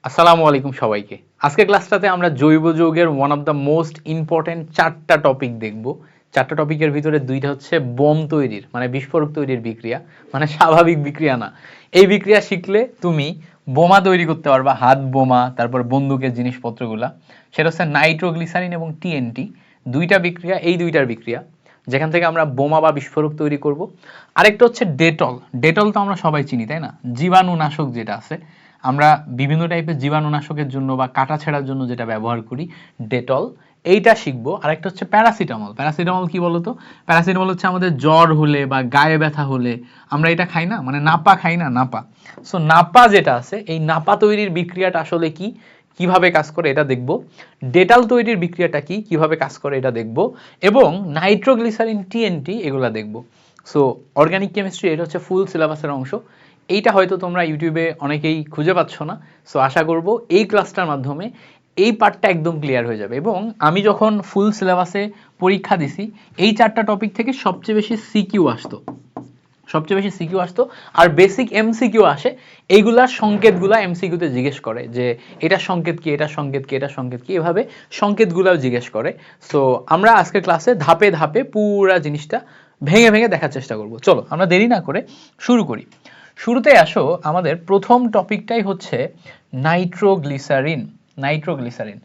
আসসালামু আলাইকুম সবাইকে। আজকের ক্লাসটাতে আমরা জৈব যৌগের one of the most important 4টা টপিক দেখব। 4টা টপিকের ভিতরে 2টা হচ্ছে বোম তৈরির মানে বিস্ফোরক তৈরির বিক্রিয়া, মানে স্বাভাবিক বিক্রিয়া না। এই বিক্রিয়া শিখলে তুমি বোমা তৈরি করতে পারবা, হাত বোমা, তারপর বন্দুকের জিনিসপত্রগুলা। সেটা হচ্ছে নাইট্রোগ্লিসারিন এবং টিএনটি, দুইটা বিক্রিয়া, এই দুইটার বিক্রিয়া যেখান থেকে আমরা বোমা বা বিস্ফোরক তৈরি করব। আরেকটা হচ্ছে ডেটল। ডেটল তো আমরা সবাই চিনি, তাই না? জীবাণুনাশক যেটা আছে, আমরা বিভিন্ন টাইপের জীবাণুনাশকের জন্য বা কাটা ছেঁড়ার জন্য যেটা ব্যবহার করি, ডেটল, এইটা শিখবো। আরেকটা হচ্ছে প্যারাসিটামল। প্যারাসিটামল কি বলতো? প্যারাসিটামল হচ্ছে আমাদের জ্বর হলে বা গায়ে ব্যথা হলে আমরা এটা খাই না, মানে নাপা খাই না, নাপা। সো নাপা যেটা আছে, এই নাপা তৈরির বিক্রিয়াটা আসলে কি, কিভাবে কাজ করে এটা দেখব। ডেটাল তৈরির বিক্রিয়াটা কি, কিভাবে কাজ করে এটা দেখব, এবং নাইট্রোগ্লিসারিন টিএনটি এগুলা দেখব। সো অর্গানিক কেমিস্ট্রি এটা হচ্ছে ফুল সিলেবাসের অংশ। এইটা হয়তো তোমরা ইউটিউবে অনেকেই খুঁজে পাচ্ছ না। সো আশা করব এই ক্লাসটার মাধ্যমে এই পার্টটা একদম ক্লিয়ার হয়ে যাবে। এবং আমি যখন ফুল সিলেবাসে পরীক্ষা দিছি, এই 4টা টপিক থেকে সবচেয়ে বেশি সিকিউ আসতো, সবচেয়ে বেশি সিকিউ আসতো। আর বেসিক এমসিকিউ আসে, এইগুলার সংকেতগুলা এমসিকিউতে জিজ্ঞেস করে যে এটার সংকেত কি, এটার সংকেত কি, এটার সংকেত কি, এভাবে সংকেতগুলাও জিজ্ঞেস করে। সো আমরা আজকের ক্লাসে ধাপে ধাপে পুরা জিনিসটা ভেঙে ভেঙে দেখার চেষ্টা করব। চলো আমরা দেরি না করে শুরু করি। শুরুতে আসো, আমাদের প্রথম টপিকটাই হচ্ছে নাইট্রোগ্লিসারিন। নাইট্রোগ্লিসারিন,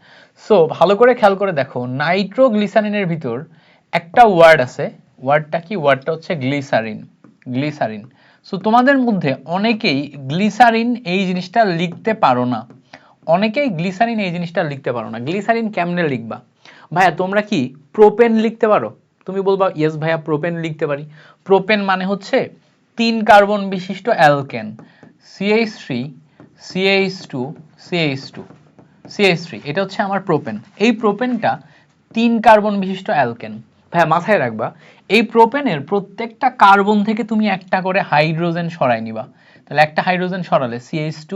সো ভালো করে খেয়াল করে দেখো, নাইট্রোগ্লিসারিনের ভিতর একটা ওয়ার্ড আছে। ওয়ার্ডটা কি? ওয়ার্ডটা হচ্ছে গ্লিসারিন। গ্লিসারিন। সো তোমাদের মধ্যে অনেকেই গ্লিসারিন এই জিনিসটা লিখতে পারো না, অনেকেই গ্লিসারিন এই জিনিসটা লিখতে পারো না। গ্লিসারিন কেমনে লিখবা? ভাইয়া তোমরা কি প্রোপেন লিখতে পারো? তুমি বলবা ইয়েস ভাইয়া প্রোপেন লিখতে পারি। প্রোপেন মানে হচ্ছে 3 কার্বন বিশিষ্ট alkane, CH3 CH2 CH2 CH3, এটা হচ্ছে আমার প্রোপেন। এই প্রোপেনটা 3 কার্বন বিশিষ্ট অ্যালকেন। ভাইয়া মাথায় রাখবা, এই প্রোপেনের প্রত্যেকটা কার্বন থেকে তুমি একটা করে হাইড্রোজেন সরাই নিবা। তাহলে একটা হাইড্রোজেন সরালে CH2,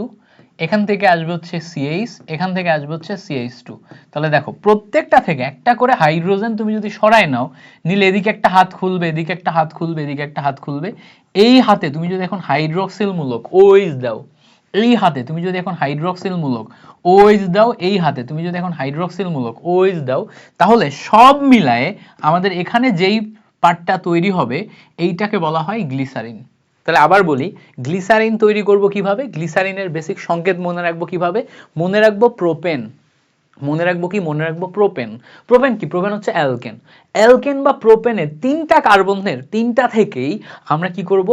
এখান থেকে আসবে হচ্ছে CH, এখান থেকে আসবে হচ্ছে CH2। তাহলে দেখো প্রত্যেকটা থেকে একটা করে হাইড্রোজেন তুমি যদি সরাই নাও, নিলে এদিকে একটা হাত খুলবে, এদিকে একটা হাত খুলবে, এদিকে একটা হাত খুলবে। এই হাতে তুমি যদি এখন হাইড্রোক্সিল মূলক OH দাও, এই হাতে তুমি যদি এখন হাইড্রোক্সিল মূলক OH দাও, এই হাতে তুমি যদি এখন হাইড্রোক্সিল মূলক OH দাও, তাহলে সব মিলায়ে আমাদের এখানে যেই পার্টটা তৈরি হবে এইটাকে বলা হয় গ্লিসারিন। তাহলে আবার বলি, গ্লিসারিন তৈরি করব কিভাবে? গ্লিসারিনের বেসিক সংকেত মনে রাখবো কিভাবে? মনে রাখবো প্রোপেন। মনে রাখবো কি? মনে রাখবো প্রোপেন। প্রোপেন কি? প্রোপেন হচ্ছে অ্যালকেন। অ্যালকেন বা প্রোপেনের 3টা কার্বনের 3টা থেকেই আমরা কি করব?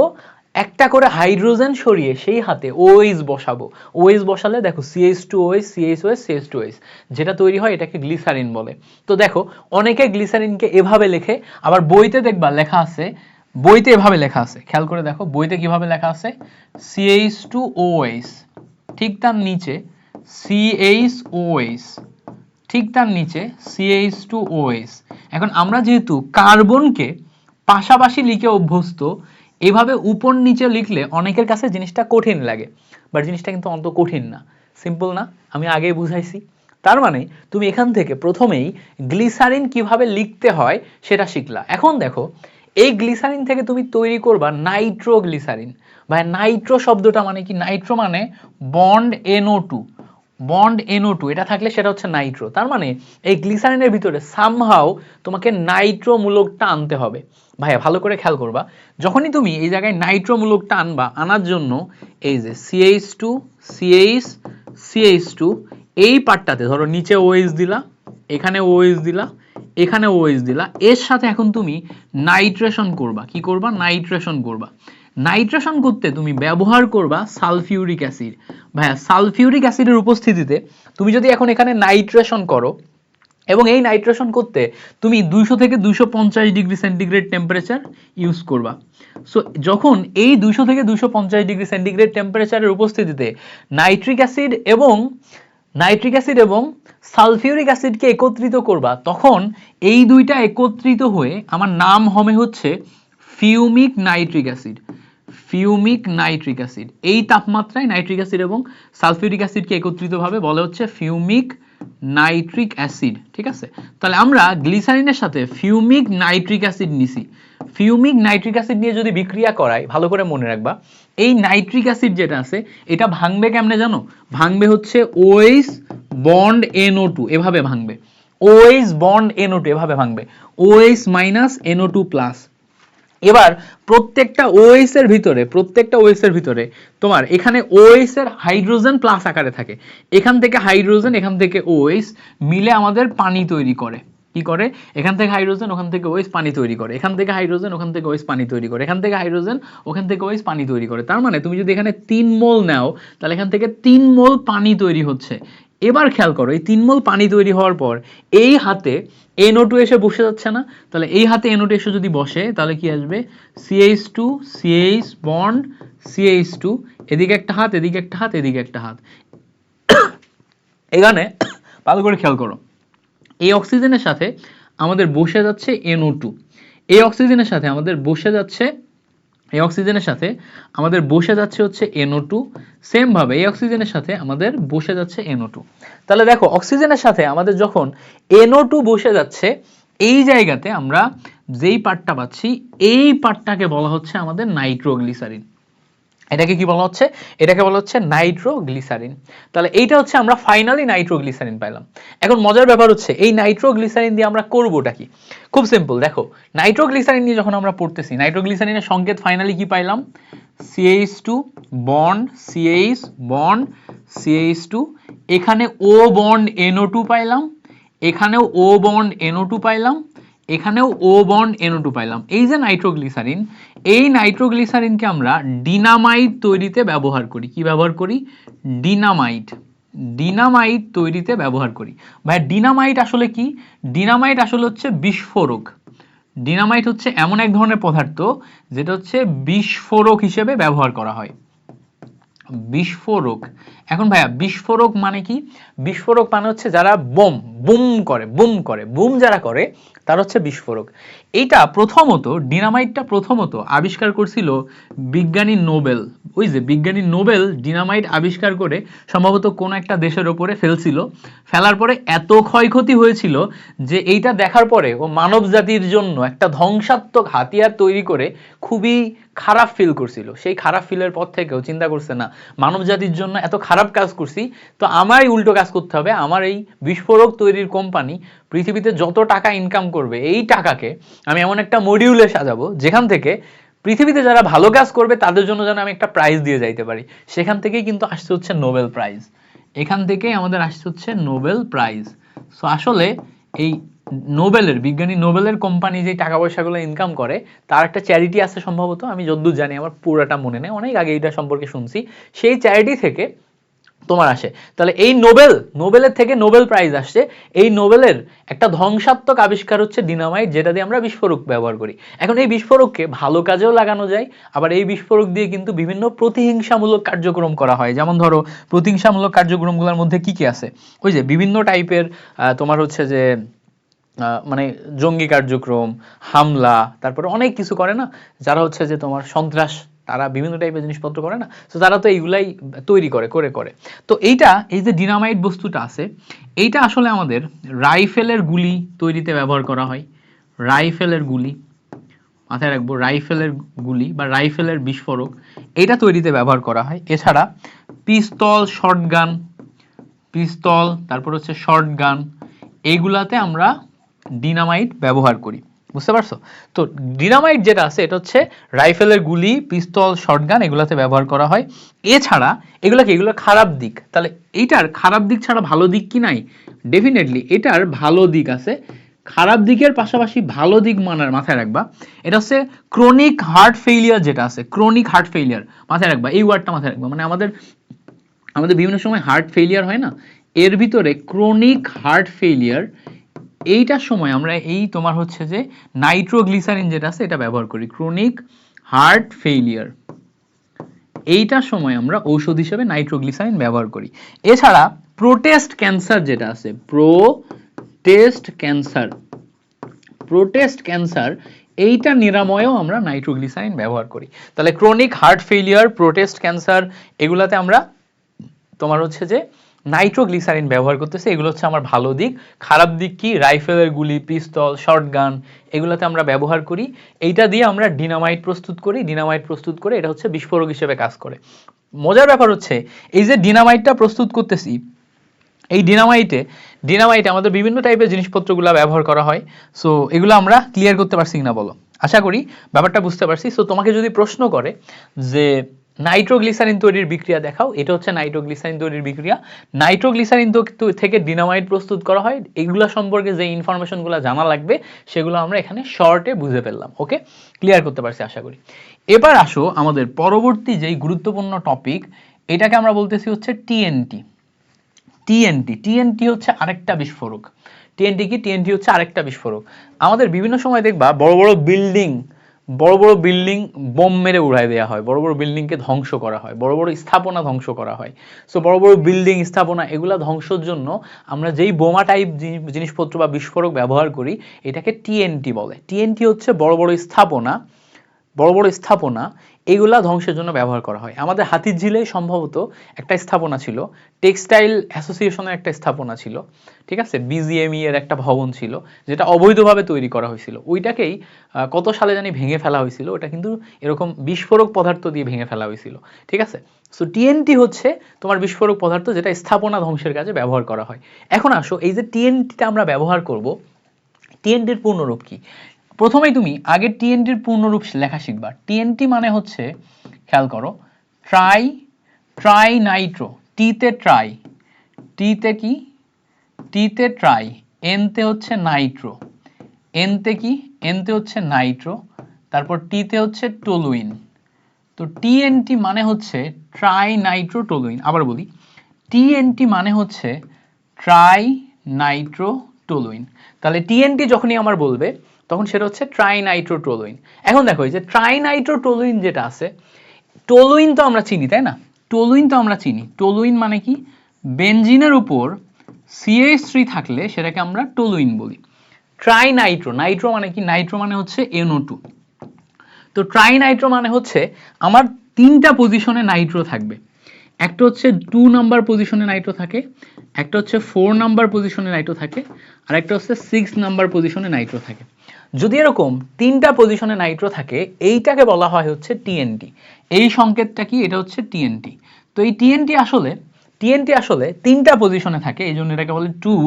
একটা করে হাইড্রোজেন সরিয়ে সেই হাতে OH বসাবো। OH বসালে দেখো CH2OH CHOH CH2OH যেটা তৈরি হয় এটাকে গ্লিসারিন বলে। তো দেখো অনেকে গ্লিসারিনকে এভাবে লেখে, আবার বইতে দেখবা লেখা আছে, বইতে এভাবে লেখা আছে, খেয়াল করে দেখো বইতে কিভাবে লেখা আছে, CH2OH, ঠিক তার নিচে CHOH, ঠিক তার নিচে CH2OH। এখন আমরা যেহেতু কার্বনকে পাশাপাশি লিখে অভ্যস্ত, এভাবে উপর নিচে লিখলে অনেকের কাছে জিনিসটা কঠিন লাগে, বাট জিনিসটা কিন্তু অত কঠিন না, সিম্পল না, আমি আগেই বুঝাইছি। তার মানে তুমি এখান থেকে প্রথমেই গ্লিসারিন কিভাবে লিখতে হয় সেটা শিখলা। এখন দেখো এই গ্লিসারিন থেকে তুমি তৈরি করবা নাইট্রোগ্লিসারিন। ভাই নাইট্রো শব্দটা মানে কি? নাইট্রো মানে বন্ড NO2, বন্ড NO2 এটা থাকলে সেটা হচ্ছে নাইট্রো। তার মানে এই গ্লিসারিনের ভিতরে সামহাও তোমাকে নাইট্রো মূলকটা আনতে হবে। ভাইয়া ভালো করে খেয়াল করবা, যখনই তুমি এই জায়গায় নাইট্রো মূলকটা আনবা, আনার জন্য এই যে CH2 CH CH2 এই পার্টটাতে ধরো নিচে OH দিলা, এখানে OH দিলা, এখানে OH দিলা, এর সাথে এখন তুমি নাইট্রেশন করবা। কি করবা? নাইট্রেশন করবা। নাইট্রেশন করতে তুমি ব্যবহার করবা সালফিউরিক অ্যাসিড। ভাইয়া সালফিউরিক অ্যাসিডের উপস্থিতিতে তুমি যদি এখন এখানে নাইট্রেশন করো, এবং এই নাইট্রেশন করতে তুমি 200 থেকে 250 ডিগ্রি সেন্টিগ্রেড টেম্পারেচার ইউজ করবা। সো যখন এই 200 থেকে 250 ডিগ্রি সেন্টিগ্রেড টেম্পারেচারের উপস্থিতিতে নাইট্রিক অ্যাসিড এবং সালফিউরিক অ্যাসিডকে একত্রিত করবা, তখন এই দুইটা একত্রিত হয়ে আমার নাম হবে হচ্ছে ফিউমিক নাইট্রিক অ্যাসিড। ফিউমিক নাইট্রিক অ্যাসিড, এই তাপমাত্রায় নাইট্রিক অ্যাসিড এবং সালফিউরিক অ্যাসিডকে একত্রিতভাবে বলা হচ্ছে ফিউমিক নাইট্রিক অ্যাসিড। ঠিক আছে, তাহলে আমরা গ্লিসারিনের সাথে ফিউমিক নাইট্রিক অ্যাসিড নিছি। ফিউমিক নাইট্রিক অ্যাসিড নিয়ে যদি বিক্রিয়া করাই, ভালো করে মনে রাখবা, এই নাইট্রিক অ্যাসিড যেটা আছে এটা ভাঙবে কেমনে জানো? ভাঙবে হচ্ছে OH বন্ড NO2 এভাবে ভাঙবে, OH বন্ড NO2 এভাবে ভাঙবে, OH মাইনাস NO2 প্লাস। এবার প্রত্যেকটা OH এর ভিতরে তোমার এখানে OH এর হাইড্রোজেন প্লাস আকারে থাকে, এখান থেকে হাইড্রোজেন এখান থেকে OH মিলে আমাদের পানি তৈরি করে। কি করে? এখান থেকে হাইড্রোজেন ওখান থেকে OH পানি তৈরি করে, এখান থেকে হাইড্রোজেন ওখান থেকে OH পানি তৈরি করে, এখান থেকে হাইড্রোজেন ওখান থেকে OH পানি তৈরি করে। তার মানে তুমি যদি এখানে 3 মোল নাও তাহলে এখান থেকে 3 মোল পানি তৈরি হচ্ছে। এবার খেয়াল করো, এই 3 মোল পানি তৈরি হওয়ার পর এই হাতে NO2 এসে বসে যাচ্ছে না? তাহলে এই হাতে NO2 এসে যদি বসে তাহলে কি আসবে? CH2 CH বন্ড CH2, এদিকে একটা হাত এদিকে একটা হাত এদিকে একটা হাত। এখানে ভালো করে খেয়াল করো, এই অক্সিজেনের সাথে আমাদের বসে যাচ্ছে NO2, এই অক্সিজেনের সাথে আমাদের বসে যাচ্ছে হচ্ছে NO2, সেম ভাবে এই অক্সিজেনের সাথে আমাদের বসে যাচ্ছে NO2। তাহলে দেখো অক্সিজেনের সাথে আমাদের যখন NO2 বসে যাচ্ছে, এই জায়গাতে আমরা যেই পার্টটা পাচ্ছি এই পার্টটাকে বলা হচ্ছে আমাদের নাইট্রোগ্লিসারিন। এটাকে কি বলা হচ্ছে? এটাকে বলা হচ্ছে নাইট্রোগ্লিসারিন। তাহলে এইটা হচ্ছে আমরা ফাইনালি নাইট্রোগ্লিসারিন পাইলাম। এখন মজার ব্যাপার হচ্ছে এই নাইট্রোগ্লিসারিন দিয়ে আমরা করবোটা কি? খুব সিম্পল, দেখো নাইট্রোগ্লিসারিন নিয়ে যখন আমরা পড়তেছি, নাইট্রোগ্লিসারিনের সংকেত ফাইনালি কি পাইলাম? CH2 bond CH bond CH2, এখানে O বন্ড NO2 পাইলাম, এখানেও O বন্ড NO2 পাইলাম, এখানেও O বন্ড NO2 পাইলাম। এই যে নাইট্রোগ্লিসারিন, এই নাইট্রোগ্লিসারিনকে আমরা ডিনামাইট তৈরিতে ব্যবহার করি। কি ব্যবহার করি? ডিনামাইট তৈরিতে ব্যবহার করি। ভাই ডিনামাইট আসলে কি? ডিনামাইট আসলে হচ্ছে বিস্ফোরক। ডিনামাইট হচ্ছে এমন এক ধরনের পদার্থ যেটা হচ্ছে বিস্ফোরক হিসেবে ব্যবহার করা হয়। বিস্ফোরক। এখন ভাইয়া বিস্ফোরক মানে কি? বিস্ফোরক মানে হচ্ছে যারা বুম যারা করে তার হচ্ছে বিস্ফোরক। এইটা প্রথমত ডিনামাইটটা আবিষ্কার করছিল বিজ্ঞানী নোবেল। ওই যে বিজ্ঞানী নোবেল ডিনামাইট আবিষ্কার করে সম্ভবত কোন একটা দেশের ওপরে ফেলছিল, ফেলার পরে এত ক্ষয়ক্ষতি হয়েছিল যে এইটা দেখার পরে ও মানব জাতির জন্য একটা ধ্বংসাত্মক হাতিয়ার তৈরি করে খুবই খারাপ ফিল করছিল। সেই খারাপ ফিলের পর থেকেও চিন্তা করছে না মানব জাতির জন্য এত খারাপ কাজ করছি, তো আমারই উল্টো কাজ করতে হবে। আমার এই বিস্ফোরক তৈরির কোম্পানি পৃথিবীতে যত টাকা ইনকাম করবে এই টাকাকে আমি এমন একটা মডিউলে সাজাবো যেখান থেকে পৃথিবীতে যারা ভালো কাজ করবে তাদের জন্য যেন আমি একটা প্রাইজ দিয়ে যাইতে পারি। সেখান থেকেই কিন্তু আসছে হচ্ছে নোবেল প্রাইজ। এখান থেকেই আমাদের আসছে হচ্ছে নোবেল প্রাইজ। সো আসলে এই নোবেলের বিজ্ঞানী নোবেলের কোম্পানি যে টাকা পয়সাগুলো ইনকাম করে তার একটা চ্যারিটি আছে সম্ভবত, আমি যতদূর জানি, আমার পুরোটা মনে নেই, অনেক আগে এটা সম্পর্কে শুনছি, সেই চ্যারিটি থেকে তোমার আসে। তাহলে এই নোবেলের থেকে নোবেল প্রাইজ আসছে। এই নোবেলের একটা ধ্বংসাত্মক আবিষ্কার হচ্ছে ডিনামাইট, যেটা দিয়ে আমরা বিস্ফোরক ব্যবহার করি। এখন এই বিস্ফোরককে ভালো কাজেও লাগানো যায়, আবার এই বিস্ফোরক দিয়ে কিন্তু বিভিন্ন প্রতিহিংসামূলক কার্যক্রম করা হয়। যেমন ধরো প্রতিহিংসামূলক কার্যক্রমগুলোর মধ্যে কি কি আছে? ওই যে বিভিন্ন টাইপের তোমার হচ্ছে যে মানে জঙ্গি কার্যক্রম, হামলা, তারপরে অনেক কিছু করে না যারা হচ্ছে যে তোমার সন্ত্রাস, তারা বিভিন্ন টাইপের জিনিসপত্র করে না, তো তারা তো এইগুলাই তৈরি করে। তো এইটা, এই যে ডিনামাইট বস্তুটা আছে, এইটা আসলে আমাদের রাইফেলের গুলি তৈরিতে ব্যবহার করা হয়। রাইফেলের গুলি মাথায় রাখবো, রাইফেলের গুলি বা রাইফেলের বিস্ফোরক এইটা তৈরিতে ব্যবহার করা হয়। এছাড়া পিস্তল, তারপর হচ্ছে শর্টগান, এইগুলাতে আমরা ডিনামাইট ব্যবহার করি। বুঝতে পারছো? তো ডিনামাইট যেটা আছে এটা হচ্ছে রাইফেলের গুলি, পিস্তল, শটগান এগুলাতে ব্যবহার করা হয়। এছাড়া এগুলো খারাপ দিক, তাহলে এইটার খারাপ দিক ছাড়া ভালো দিক কি নাই? ডেফিনেটলি এটার ভালো দিক আছে। খারাপ দিকের পাশাপাশি ভালো দিক মাথায় রাখবা, এটা হচ্ছে ক্রনিক হার্ট ফেইলিয়ার যেটা আছে, ক্রনিক হার্ট ফেইলিয়ার মাথায় রাখবা, এই ওয়ার্ডটা মাথায় রাখবা। মানে আমাদের বিভিন্ন সময় হার্ট ফেইলিয়ার হয় না, এর ভিতরে ক্রনিক হার্ট ফেইলিয়ার, এইটার সময় আমরা এই তোমার হচ্ছে যে নাইট্রোগ্লিসারিন যেটা আছে এটা ব্যবহার করি। ক্রনিক হার্ট ফেইলিয়ার এইটার সময় আমরা ঔষধ হিসেবে নাইট্রোগ্লিসারিন ব্যবহার করি। এছাড়া প্রোটেস্ট ক্যান্সার যেটা আছে, প্রোটেস্ট ক্যান্সার এইটা নিরাময়েও আমরা নাইট্রোগ্লিসারিন ব্যবহার করি। তাহলে chronic heart failure, protest cancer এগুলাতে আমরা তোমার হচ্ছে যে নাইট্রোগ্লিসারিন ব্যবহার করতেছি। এগুলো হচ্ছে আমার ভালো দিক। খারাপ দিক কি? রাইফেলের গুলি, পিস্তল, শর্টগান এগুলোতে আমরা ব্যবহার করি। এইটা দিয়ে আমরা ডিনামাইট প্রস্তুত করি। ডিনামাইট প্রস্তুত করে এটা হচ্ছে বিস্ফোরক হিসেবে কাজ করে। মজার ব্যাপার হচ্ছে এই যে ডিনামাইটটা প্রস্তুত করতেছি, এই ডিনামাইটে আমাদের বিভিন্ন টাইপের জিনিসপত্রগুলো ব্যবহার করা হয়। সো এগুলো আমরা ক্লিয়ার করতে পারছি না বলো? আশা করি ব্যাপারটা বুঝতে পারছি। সো তোমাকে যদি প্রশ্ন করে যে নাইট্রোগ্লিসারিন তৈরির বিক্রিয়া দেখাও, এটা হচ্ছে নাইট্রোগ্লিসারিন তৈরির বিক্রিয়া। নাইট্রোগ্লিসারিন থেকে ডিনামাইট প্রস্তুত করা হয়। এগুলো সম্পর্কে যে ইনফরমেশনগুলো জানা লাগবে সেগুলো আমরা এখানে শর্টে বুঝে ফেললাম। ওকে, ক্লিয়ার করতে পারছি আশা করি। এবার আসো আমাদের পরবর্তী যেই গুরুত্বপূর্ণ টপিক, এটাকে আমরা বলতেছি হচ্ছে টিএনটি। টিএনটি হচ্ছে আরেকটা বিস্ফোরক। টিএনটি হচ্ছে আরেকটা বিস্ফোরক। আমাদের বিভিন্ন সময় দেখবা বড় বড় বিল্ডিং বোম মেরে উড়ায় দেওয়া হয়, বড় বড় বিল্ডিংকে ধ্বংস করা হয়, বড় বড় স্থাপনা ধ্বংস করা হয়। সো বড় বড় বিল্ডিং স্থাপনা এগুলা ধ্বংসের জন্য আমরা যেই বোমা টাইপ জিনিসপত্র বা বিস্ফোরক ব্যবহার করি এটাকে টিএনটি বলে। টিএনটি হচ্ছে বড় বড় স্থাপনা এগুলা ধ্বংসের জন্য ব্যবহার করা হয়। আমাদের হাতিরঝিলে সম্ভবত একটা স্থাপনা ছিল, টেক্সটাইল অ্যাসোসিয়েশনের একটা স্থাপনা ছিল, ঠিক আছে, বিজিএমই এর একটা ভবন ছিল যেটা অবৈধভাবে তৈরি করা হয়েছিল। ওইটাকেই কত সালে জানি ভেঙে ফেলা হয়েছিল। ওটা কিন্তু এরকম বিস্ফোরক পদার্থ দিয়ে ভেঙে ফেলা হয়েছিল, ঠিক আছে। সো টিএনটি হচ্ছে তোমার বিস্ফোরক পদার্থ যেটা স্থাপনা ধ্বংসের কাজে ব্যবহার করা হয়। এখন আসো এই যে টিএনটিটা আমরা ব্যবহার করব, টিএনটির পূর্ণরূপ কি? প্রথমেই তুমি আগে টিএনটির পূর্ণরূপ লেখা শিখবা। টিএনটি মানে হচ্ছে, খেয়াল করো, ট্রাই নাইট্রো। টিতে ট্রাই, টিতে কি? টিতে ট্রাই, এনতে হচ্ছে নাইট্রো, এনতে কি? এনতে হচ্ছে নাইট্রো, তারপর টিতে হচ্ছে টলুইন। তো টিএনটি মানে হচ্ছে ট্রাই নাইট্রো টলুইন। আবার বলি, টিএনটি মানে হচ্ছে ট্রাই নাইট্রো টলুইন। তাহলে টিএনটি যখনই আমার বলবে তখন সেটা হচ্ছে ট্রাই নাইট্রো টলুইন। এখন দেখো এই যে ট্রাই নাইট্রো টলুইন যেটা আছে, টলুইন তো আমরা চিনি তাই না? টলুইন মানে কি? বেনজিনের উপর CH3 থাকলে সেটাকে আমরা টলুইন বলি। ট্রাই নাইট্রো, নাইট্রো মানে কি? নাইট্রো মানে হচ্ছে NO2। তো ট্রাই নাইট্রো মানে হচ্ছে আমার তিনটা পজিশনে নাইট্রো থাকবে। একটা হচ্ছে 2 নাম্বার পজিশনে নাইট্রো থাকে, একটা হচ্ছে 4 নাম্বার পজিশনে নাইট্রো থাকে, আর একটা হচ্ছে 6 নাম্বার পজিশনে নাইট্রো থাকে। যদি এরকম তিনটা পজিশনে নাইট্রো থাকে এইটাকে বলা হয় হচ্ছে টিএনটি। এই সংকেতটা কি? এটা হচ্ছে টিএনটি। তো এই টিএনটি আসলে তিনটা পজিশনে থাকে, এই জন্য এটাকে বলে 2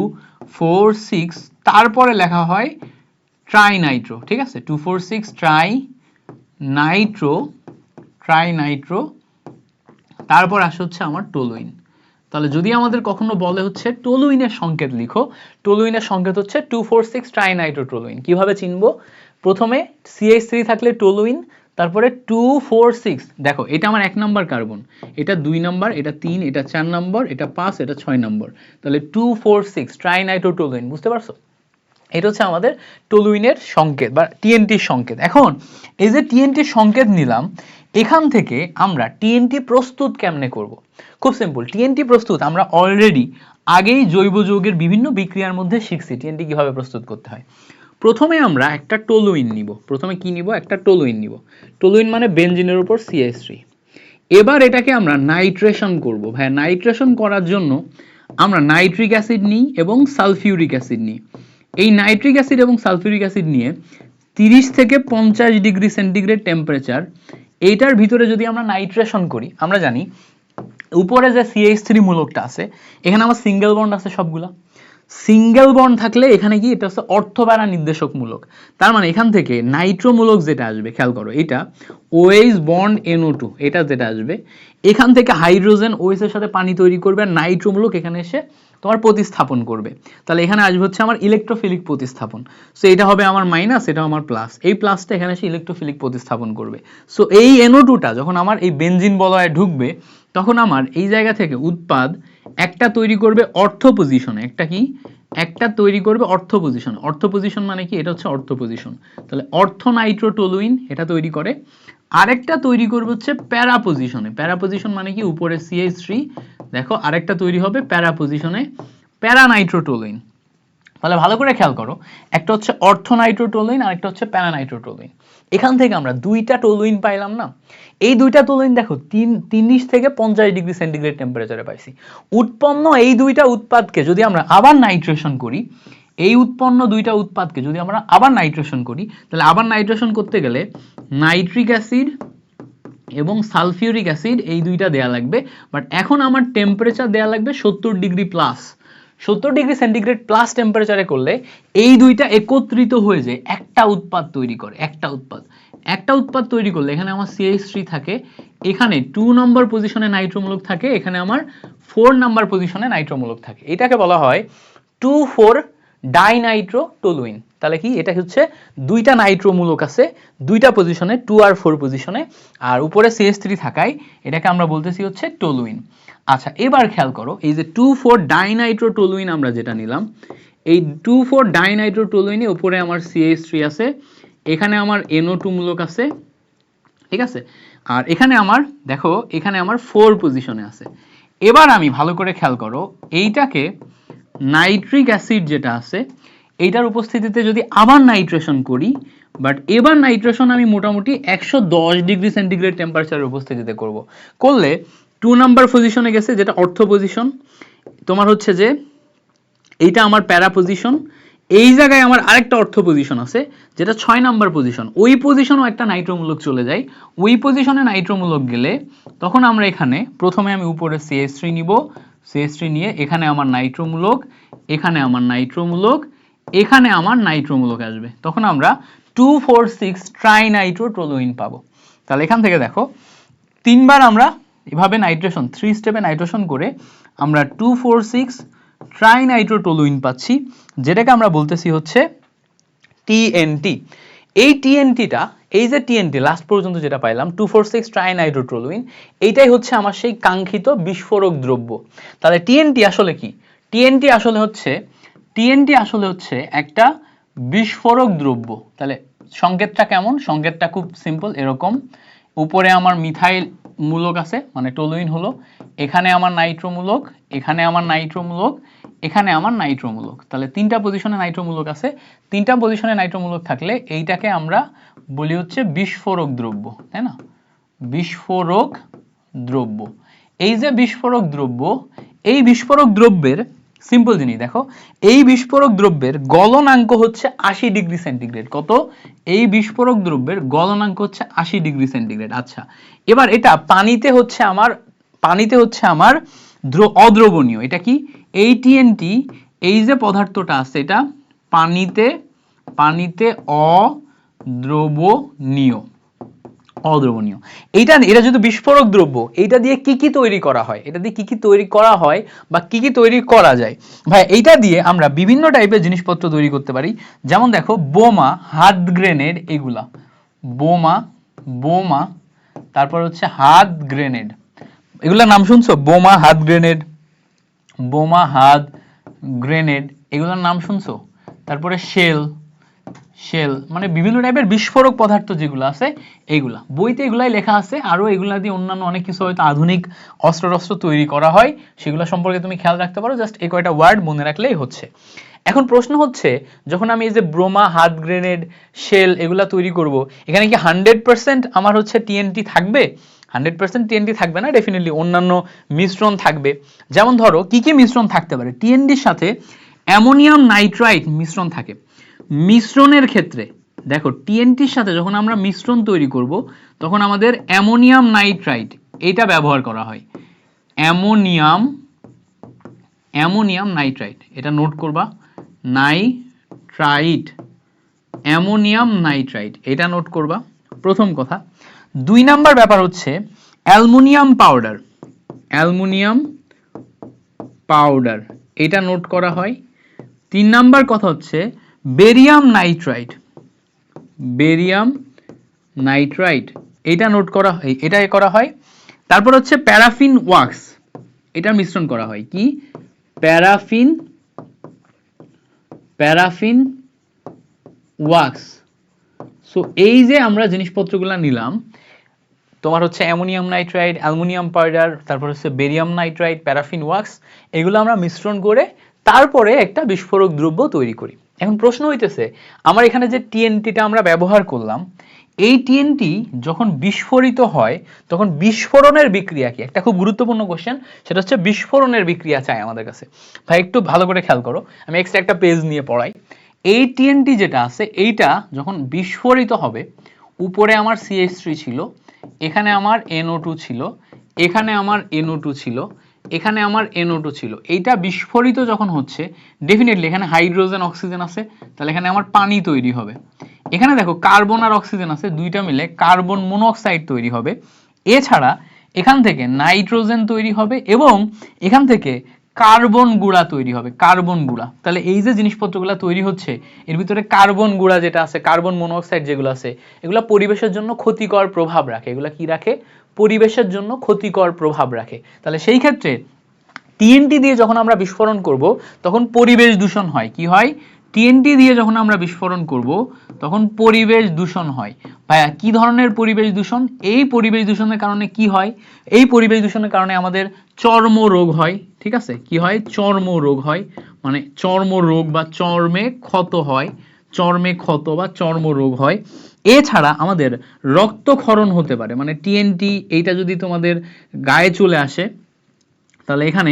4 6, তারপরে লেখা হয় ট্রাই নাইট্রো, ঠিক আছে, 2 4 6 ট্রাই নাইট্রো, তারপর আসে হচ্ছে আমার টলুইন। তাহলে যদি আমাদের কখনো বলে হচ্ছে টলুইনের সংকেত লিখো, টলুইনের সংকেত হচ্ছে 2 4 6 ট্রাই নাইট্রো টলুইন। কিভাবে চিনবো? প্রথমে CH3 থাকলে টলুইন, তারপরে 2 4 6, দেখো এটা আমার 1 নাম্বার কার্বন, এটা 2 নাম্বার, এটা 3, এটা 4 নাম্বার, এটা 5, এটা 6 নাম্বার। তাহলে 2 4 6 ট্রাই নাইট্রো টলুইন, বুঝতে পারছো? এটা হচ্ছে আমাদের টলুইনের সংকেত বা টিএনটির সংকেত। এখন এই যে টিএনটির সংকেত নিলাম, এখান থেকে আমরা টিএনটি প্রস্তুত কেমনে করব? খুব সিম্পল। টিএনটি প্রস্তুত আমরা অলরেডি আগেই জৈব যৌগের বিভিন্ন বিক্রিয়ার মধ্যে শিখছি টিএনটি কিভাবে প্রস্তুত করতে হয়। প্রথমে আমরা একটা টলুইন নিব। প্রথমে কি নিব? একটা টলুইন নিব। টলুইন মানে বেনজিনের উপর CH3। এবার এটাকে আমরা নাইট্রেশন করব। ভাই নাইট্রেশন করার জন্য আমরা নাইট্রিক অ্যাসিড নিই এবং সালফিউরিক অ্যাসিড নিই। এই নাইট্রিক অ্যাসিড এবং সালফিউরিক অ্যাসিড নিয়ে 30 থেকে 50 ডিগ্রি সেন্টিগ্রেড টেম্পারেচার, এইটার ভিতরে যদি আমরা নাইট্রেশন করি, আমরা জানি উপরে যে CH3 মূলকটা আছে এখানে আমার সিঙ্গেল বন্ড আছে সবগুলা। সিঙ্গেল বন্ড থাকলে এখানে কি? এটা হচ্ছে অর্থপ্যারা নির্দেশক মূলক। তার মানে এখান থেকে নাইট্রো মূলক যেটা আসবে, খেয়াল করো, এটা OH বন্ড NO2, এটা যেটা আসবে এখান থেকে হাইড্রোজেন OH এর সাথে পানি তৈরি করবে আর নাইট্রো মূলক এখানে এসে তোমার প্রতিস্থাপন করবে। তাহলে এখানে আসবে হচ্ছে আমার ইলেকট্রোফিলিক প্রতিস্থাপন। সো এটা হবে আমার মাইনাস, এটা আমার প্লাস, এই প্লাসটা এখানে এসে ইলেকট্রোফিলিক প্রতিস্থাপন করবে। সো এই NO2টা যখন আমার এই বেনজিন বলয়ে ঢুকবে তখন আমার এই জায়গা থেকে উৎপাদ একটা তৈরি করবে অর্থ পজিশনে। একটা কি? একটা তৈরি করবে অর্থ পজিশন। অর্থ পজিশন মানে কি? এটা হচ্ছে অর্থ পজিশন। তাহলে অর্থ নাইট্রোটলুইন এটা তৈরি করে। আরেকটা তৈরি করবে হচ্ছে প্যারা পজিশনে। প্যারা পজিশন মানে কি? উপরে CH3, দেখো আরেকটা তৈরি হবে প্যারা পজিশনে, প্যারা নাইট্রোটলুইন। তাহলে ভালো করে খেয়াল করো, একটা হচ্ছে অর্থোনাইট্রোটোলুইন আর একটা হচ্ছে প্যারানাইট্রোটোলুইন। এখান থেকে আমরা দুইটা টোলুইন পাইলাম না? এই দুইটা টোলুইন দেখো 30 থেকে 50 ডিগ্রি সেন্টিগ্রেড টেম্পারেচারে পাইছি। উৎপন্ন এই দুইটা উৎপাদকে যদি আমরা আবার নাইট্রেশন করি, এই উৎপন্ন দুইটা উৎপাদকে যদি আমরা আবার নাইট্রেশন করি, তাহলে আবার নাইট্রেশন করতে গেলে নাইট্রিক অ্যাসিড এবং সালফিউরিক অ্যাসিড এই দুইটা দেয়া লাগবে। বাট এখন আমার টেম্পারেচার দেয়া লাগবে 70 degree plus. 70 degree centigrade plus টেম্পারেচারে করলে এই দুইটা একত্রিত হয়ে যায় একটা উৎপাদ তৈরি করে। একটা উৎপাদ তৈরি করলে এখানে আমার CH3 থাকে, এখানে 2 নম্বর পজিশনে নাইট্রোমূলক থাকে, এখানে আমার 4 নাম্বার পজিশনে নাইট্রোমূলক থাকে। এটাকে বলা হয় 2,4 ডাইনাইট্রোটোলুইন। তাহলে কি এটা হচ্ছে দুইটা নাইট্রোমূলক আছে দুইটা পজিশনে, 2 আর 4 পজিশনে, আর উপরে CH3 থাকায় এটাকে আমরা বলতেছি হচ্ছে টোলুইন। আচ্ছা, এবার খেয়াল করো, এই যে 2,4 ডাইনাইট্রোটোলুইন আমরা যেটা নিলাম, এই 2,4 ডাইনাইট্রোটোলুইনে উপরে আমার CH3 আছে, এখানে আমার NO2 মূলক আছে, ঠিক আছে, আর এখানে আমার দেখো এখানে আমার 4 পজিশনে আছে। এবার আমি ভালো করে খেয়াল করো, এইটাকে নাইট্রিক অ্যাসিড যেটা আছে এইটার উপস্থিতিতে যদি আবার নাইট্রেশন করি, বাট এবার নাইট্রেশন আমি মোটামুটি 110 ডিগ্রি সেন্টিগ্রেড টেম্পারেচারের উপস্থিতিতে করলে 2 নাম্বার পজিশনে গেছে যেটা অর্থ পজিশন, তোমার হচ্ছে যে এইটা আমার প্যারা পজিশন, এই জায়গায় আমার আরেকটা অর্থ পজিশন আছে যেটা 6 নাম্বার পজিশন, ওই পজিশনও একটা নাইট্রোমূলক চলে যায়। ওই পজিশনে নাইট্রোমূলক গেলে তখন আমরা এখানে প্রথমে আমি উপরে CH3 নিব, CH3 নিয়ে এখানে আমার নাইট্রোমূলক, এখানে আমার নাইট্রোমূলক, এখানে আমার নাইট্রোমূলক আসবে, তখন আমরা 2,4,6 ট্রাইনাইট্রোটোলুইন পাবো। তাহলে এখান থেকে দেখো তিনবার আমরা এভাবে নাইট্রেশন 3 স্টেপে নাইট্রেশন করে আমরা 2,4,6 ট্রাইনাইট্রোটোলুইন পাচ্ছি, যেটাকে আমরা বলতেছি হচ্ছে TNT। এই TNTটা, এই যে TNT লাস্ট পর্যন্ত যেটা পাইলাম 2,4,6 ট্রাইনাইট্রোটোলুইন, এইটাই হচ্ছে আমার সেই কাঙ্ক্ষিত বিস্ফোরক দ্রব্য। তাহলে TNT আসলে কি? TNT আসলে হচ্ছে একটা বিস্ফোরক দ্রব্য। তাহলে সংকেতটা কেমন? সংকেতটা খুব সিম্পল, এরকম, উপরে আমার মিথাইল মূলক আছে মানে টোলুইন হলো, এখানে আমার নাইট্রোমূলক, এখানে আমার নাইট্রোমূলক, এখানে আমার নাইট্রোমূলক। তাহলে তিনটা পজিশনে নাইট্রোমূলক আছে, তিনটা পজিশনে নাইট্রোমূলক থাকলে এইটাকে আমরা বলি হচ্ছে বিস্ফোরক দ্রব্য, তাই না? বিস্ফোরক দ্রব্য। এই যে বিস্ফোরক দ্রব্য, এই বিস্ফোরক দ্রব্যের সিম্পল জিনিস দেখো, এই বিস্ফোরক দ্রব্যের গলনাঙ্ক হচ্ছে 80 ডিগ্রি সেন্টিগ্রেড। কত? এই বিস্ফোরক দ্রব্যের গলনাঙ্ক হচ্ছে 80 ডিগ্রি সেন্টিগ্রেড। আচ্ছা, এবার এটা পানিতে হচ্ছে আমার অদ্রবণীয়। এটা কি? এই TNT, এই যে পদার্থটা আছে এটা পানিতে অদ্রবণীয়। এটা যেহেতু বিস্ফোরক দ্রব্য, এইটা দিয়ে কি তৈরি করা হয়, বা কি তৈরি করা যায় ভাই, এইটা দিয়ে আমরা বিভিন্ন টাইপের জিনিসপত্র তৈরি করতে পারি। যেমন দেখো বোমা, হাত গ্রেনেড, এগুলা বোমা, তারপর হচ্ছে হাত গ্রেনেড, এগুলার নাম শুনছো? বোমা, হাত গ্রেনেড এগুলোর নাম শুনছো? তারপরে শেল, মানে বিভিন্ন টাইপের বিস্ফোরক পদার্থ যেগুলো আছে এইগুলা বইতে এগুলাই লেখা আছে, আরো এগুলা দিয়ে অন্যান্য অনেক কিছু হয়তো আধুনিক অস্ত্র তৈরি করা হয়, সেগুলো সম্পর্কে তুমি খেয়াল রাখতে পারো, জাস্ট এই কয়টা ওয়ার্ড মনে রাখলেই হচ্ছে। এখন প্রশ্ন হচ্ছে, যখন আমি এই যে ব্রোমা, হাত গ্রেনেড, শেল এগুলা তৈরি করব, এখানে কি 100% আমার হচ্ছে TNT থাকবে? 100% TNT থাকবে না, ডেফিনেটলি অন্যান্য মিশ্রণ থাকবে। যেমন ধরো কি মিশ্রণ থাকতে পারে? TNTর সাথে অ্যামোনিয়াম নাইট্রাইট মিশ্রণ থাকে। মিশ্রণের ক্ষেত্রে দেখো TNTর সাথে যখন আমরা মিশ্রণ তৈরি করব, তখন আমাদের অ্যামোনিয়াম নাইট্রাইট এটা ব্যবহার করা হয়। অ্যামোনিয়াম নাইট্রাইট, এটা নোট করবা, নাইট্রাইট, অ্যামোনিয়াম নাইট্রাইট, এটা নোট করবা, প্রথম কথা। 2 নাম্বার ব্যাপার হচ্ছে অ্যালুমিনিয়াম পাউডার, এটা নোট করা হয়। 3 নাম্বার কথা হচ্ছে বেরিয়াম নাইট্রাইট, এটা নোট করা হয়, এটাই করা হয়। তারপর হচ্ছে প্যারাফিন ওয়াক্স, এটা মিশ্রণ করা হয়। কি? Paraffin wax. সো এই যে আমরা জিনিসপত্রগুলো নিলাম, তোমার হচ্ছে অ্যামোনিয়াম নাইট্রাইট, অ্যালুমিনিয়াম পাউডার, তারপর হচ্ছে বেরিয়াম নাইট্রাইট, প্যারাফিন ওয়াক্স, এগুলো আমরা মিশ্রণ করে তারপরে একটা বিস্ফোরক দ্রব্য তৈরি করি। এখন প্রশ্ন হইতেছে আমার এখানে যে টিএনটিটা আমরা ব্যবহার করলাম, এই টিএনটি যখন বিস্ফোরিত হয় তখন বিস্ফোরণের বিক্রিয়া কি? একটা খুব গুরুত্বপূর্ণ কোশ্চেন, সেটা হচ্ছে বিস্ফোরণের বিক্রিয়া চাই আমাদের কাছে। ভাই একটু ভালো করে খেয়াল করো, আমি এক্সট্রা একটা পেজ নিয়ে পড়াই। এই টিএনটি যেটা আছে এইটা যখন বিস্ফোরিত হবে, উপরে আমার CH3 ছিল, এখানে আমার NO2 ছিল, এখানে আমার NO2 ছিল, এখানে আমার NO2 ছিল, এইটা বিস্ফোরিত যখন হচ্ছে ডেফিনেটলি এখানে হাইড্রোজেন অক্সিজেন আছে, তাহলে এখানে আমার পানি তৈরি হবে। এখানে দেখো কার্বন আর অক্সিজেন আছে, দুইটা মিলে কার্বন মনোক্সাইড তৈরি হবে। এছাড়া এখান থেকে নাইট্রোজেন তৈরি হবে এবং এখান থেকে কার্বন গুঁড়া তৈরি হবে, কার্বন গুঁড়া। তাহলে এই যে জিনিসপত্রগুলো তৈরি হচ্ছে এর ভিতরে কার্বন গুঁড়া যেটা আছে, কার্বন মনোক্সাইড যেগুলো আছে, এগুলো পরিবেশের জন্য ক্ষতিকর প্রভাব রাখে। এগুলো কি রাখে? পরিবেশের জন্য ক্ষতিকর প্রভাব রাখে। তাহলে সেই ক্ষেত্রে টিএনটি দিয়ে যখন আমরা বিস্ফোরণ করব তখন পরিবেশ দূষণ হয়। কি হয়? টিএনটি দিয়ে যখন আমরা বিস্ফোরণ করব তখন পরিবেশ দূষণ হয়। ভাইয়া কি ধরনের পরিবেশ দূষণ? এই পরিবেশ দূষণের কারণে কি হয়? এই পরিবেশ দূষণের কারণে আমাদের চর্মরোগ হয়। ঠিক আছে? কি হয়? চর্মরোগ হয়, মানে চর্মরোগ বা চর্মে ক্ষত হয়, চর্মে ক্ষত বা চর্মরোগ হয়। এছাড়া আমাদের রক্তক্ষরণ হতে পারে, মানে টিএনটি এইটা যদি তোমাদের গায়ে চলে আসে তাহলে এখানে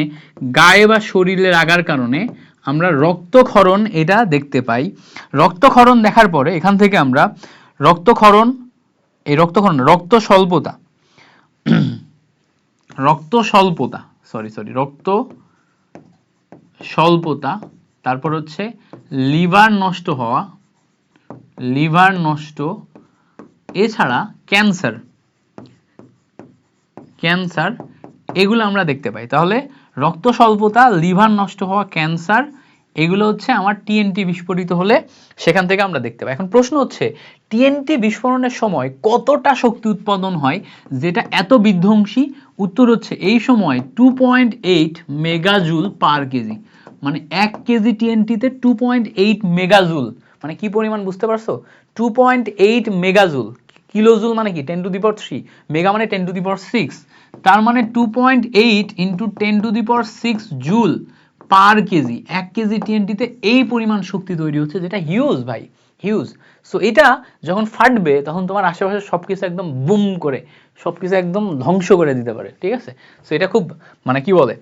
গায়ে বা শরীরে লাগার কারণে আমরা রক্তক্ষরণ এটা দেখতে পাই। রক্তক্ষরণ দেখার পরে এখান থেকে আমরা রক্তক্ষরণ, এই রক্তক্ষরণ, রক্ত স্বল্পতা, রক্ত স্বল্পতা, রক্ত স্বল্পতা, তারপর হচ্ছে লিভার নষ্ট হওয়া, লিভার নষ্ট, এছাড়া ক্যান্সার, ক্যান্সার, এগুলো আমরা দেখতে পাই। তাহলে রক্ত স্বল্পতা, লিভার নষ্ট হওয়া, ক্যান্সার, এগুলো হচ্ছে আমার টিএনটি বিস্ফোরিত হলে সেখান থেকে আমরা দেখতে পাই। এখন প্রশ্ন হচ্ছে টিএনটি বিস্ফোরণের সময় কতটা শক্তি উৎপাদন হয় যেটা এত বিধ্বংসী? উত্তর হচ্ছে এই সময় 2.8 মেগাজুল পার কেজি, মানে 1 কেজি টিএনটিতে 2.8 মেগাজুল, মানে কি পরিমাণ বুঝতে পারছো? 2.8 মেগাজুল। কিলোজুল মানে কি? 10 টু দি পাওয়ার 3, মেগা মানে 10 টু দি পাওয়ার 6, তার মানে 2.8 into 10 to the power 6 joule per KG. 1 KG টিএনটিতে এই পরিমাণ শক্তি তৈরি হচ্ছে, যেটা হিউজ ভাই, হিউজ। সো এটা যখন ফাটবে তখন তোমার আশেপাশে সবকিছু একদম বুম করে সবকিছু একদম ধ্বংস করে দিতে পারে। ঠিক আছে? সো এটা খুব মানে কি বলে,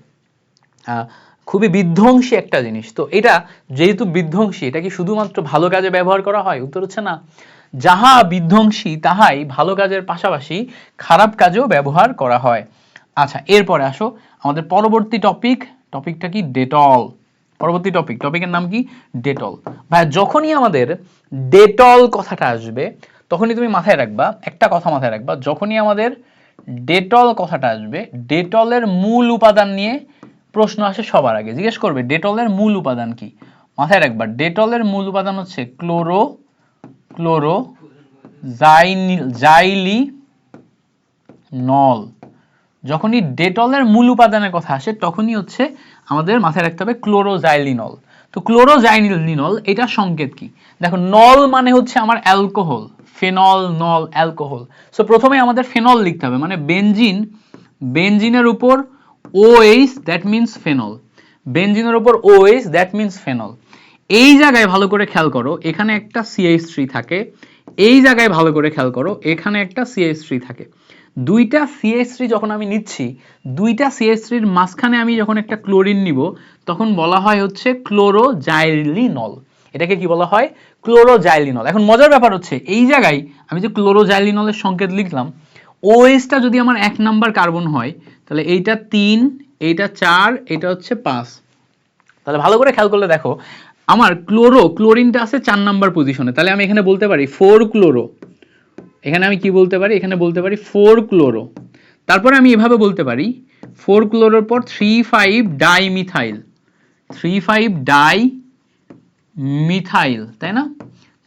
খুবই বিধ্বংসী একটা জিনিস। তো এটা যেহেতু বিধ্বংসী, এটা কি শুধুমাত্র ভালো কাজে ব্যবহার করা হয়? উত্তর হচ্ছে না। যাহা বিধ্বংসী তাহাই ভালো কাজের পাশাপাশি খারাপ কাজেও ব্যবহার করা হয়। আচ্ছা, এরপরে আসো আমাদের পরবর্তী টপিক। টপিকটা কি? ডেটল। পরবর্তী টপিকের নাম কি? ডেটল। ভাই যখনই আমাদের ডেটল কথাটা আসবে তখনই তুমি মাথায় রাখবা, একটা কথা মাথায় রাখবা, যখনই আমাদের ডেটল কথাটা আসবে, ডেটলের মূল উপাদান নিয়ে প্রশ্ন আসে সবার আগে। জিজ্ঞেস করবে ডেটলের মূল উপাদান কি? মাথায় রাখবা ডেটলের মূল উপাদান হচ্ছে জাইলিনল। যখনই ডেটলের মূল উপাদানের কথা আসে তখনই হচ্ছে আমাদের মাথায় রাখতে হবে ক্লোরোজাইলিনল। তো ক্লোরোজাইলিনল এটা সংকেত কি? দেখো নল মানে হচ্ছে আমার অ্যালকোহল, ফেনল, নল, অ্যালকোহল। সো প্রথমে আমাদের ফেনল লিখতে হবে, মানে বেনজিন, বেনজিনের উপর OH দ্যাট মিন্স ফেনল, বেনজিনের উপর OH দ্যাট মিন্স ফেনল। এই জায়গায় ভালো করে খেয়াল করো, এখানে একটা CH3 থাকে, এই জায়গায় ভালো করে খেয়াল করো, এখানে একটা CH3 থাকে। দুইটা CH3 যখন আমি নিচ্ছি, দুইটা CH3-র মাঝখানে আমি যখন একটা ক্লোরিন নিব তখন বলা হয় হচ্ছে ক্লোরোজাইলিনল। এটাকে কি বলা হয়? ক্লোরোজাইলিনল। এখন মজার ব্যাপার হচ্ছে এই জায়গায় আমি যে ক্লোরোজাইলিনলের সংকেত লিখলাম, OH-টা যদি আমার 1 নাম্বার কার্বন হয় তাহলে এইটা 3, এইটা 4, এটা হচ্ছে 5। তাহলে ভালো করে খেয়াল করলে দেখো আমার ক্লোরিনটা আছে 4 নাম্বার পজিশনে, তাহলে আমি এখানে বলতে পারি 4 ক্লোরো। এখানে আমি কি বলতে পারি? এখানে বলতে পারি 4 ক্লোরো। তারপরে আমি এভাবে বলতে পারি 4 ক্লোরোর পর 3,5 ডাইমিথাইল, 3,5 ডাইমিথাইল, তাই না?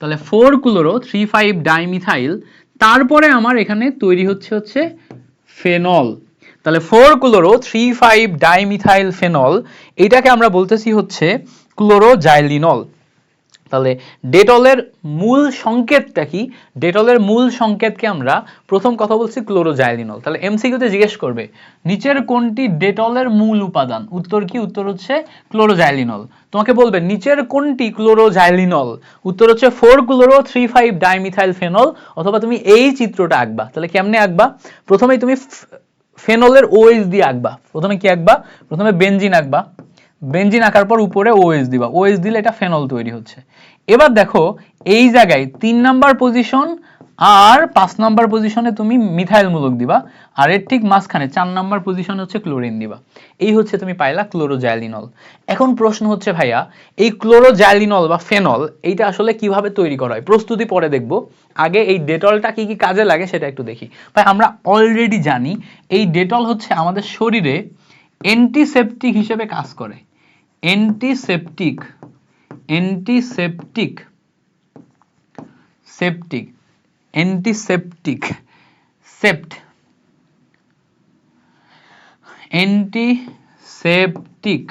তাহলে 4 ক্লোরো 3,5 ডাইমিথাইল, তারপরে আমার এখানে তৈরি হচ্ছে ফেনল। তাহলে 4 ক্লোরো 3,5 ডাইমিথাইল ফেনল, এটাকে আমরা বলতেছি হচ্ছে ক্লোরোজাইলিনল। তাহলে ডেটলের মূল সংকেতটা কি? ডেটলের মূল সংকেতকে আমরা প্রথম কথা বলছি ক্লোরোজাইলিনল। তাহলে এমসিকিউতে জিজ্ঞেস করবে নিচের কোনটি ডেটলের মূল উপাদান, উত্তর কি? উত্তর হচ্ছে ক্লোরোজাইলিনল। তোমাকে বলবে নিচের কোনটি ক্লোরোজাইলিনল, উত্তর হচ্ছে 4-chloro-3,5 ডাইমিথাইল ফেনল। অথবা তুমি এই চিত্রটা আঁকবা। তাহলে কেমনে আঁকবা? প্রথমেই তুমি ফেনলের ওএইচ দিয়ে আঁকবা। প্রথমে কি আঁকবা? প্রথমে বেনজিন আঁকবা, বেনজিন আঁকার পর উপরে ওএইচ দিবা, ওএইচ দিলে এটা ফেনল তৈরি হচ্ছে। এবার দেখো এই জায়গায় 3 নাম্বার পজিশন আর 5 নাম্বার পজিশনে তুমি মিথাইল মূলক দিবা, আর এর ঠিক মাঝখানে 4 নাম্বার পজিশনে হচ্ছে ক্লোরিন দিবা। এই হচ্ছে তুমি পাইলা ক্লোরোজাইলিনল। এখন প্রশ্ন হচ্ছে ভাইয়া এই ক্লোরোজাইলিনল বা ফেনল এইটা আসলে কিভাবে তৈরি করা হয়? প্রস্তুতি পরে দেখব, আগে এই ডেটলটা কি কি কাজে লাগে সেটা একটু দেখি। ভাই আমরা অলরেডি জানি এই ডেটল হচ্ছে আমাদের শরীরে অ্যান্টিসেপটিক হিসেবে কাজ করে। Antiseptic, antiseptic, septic, antiseptic, Sept, antiseptic,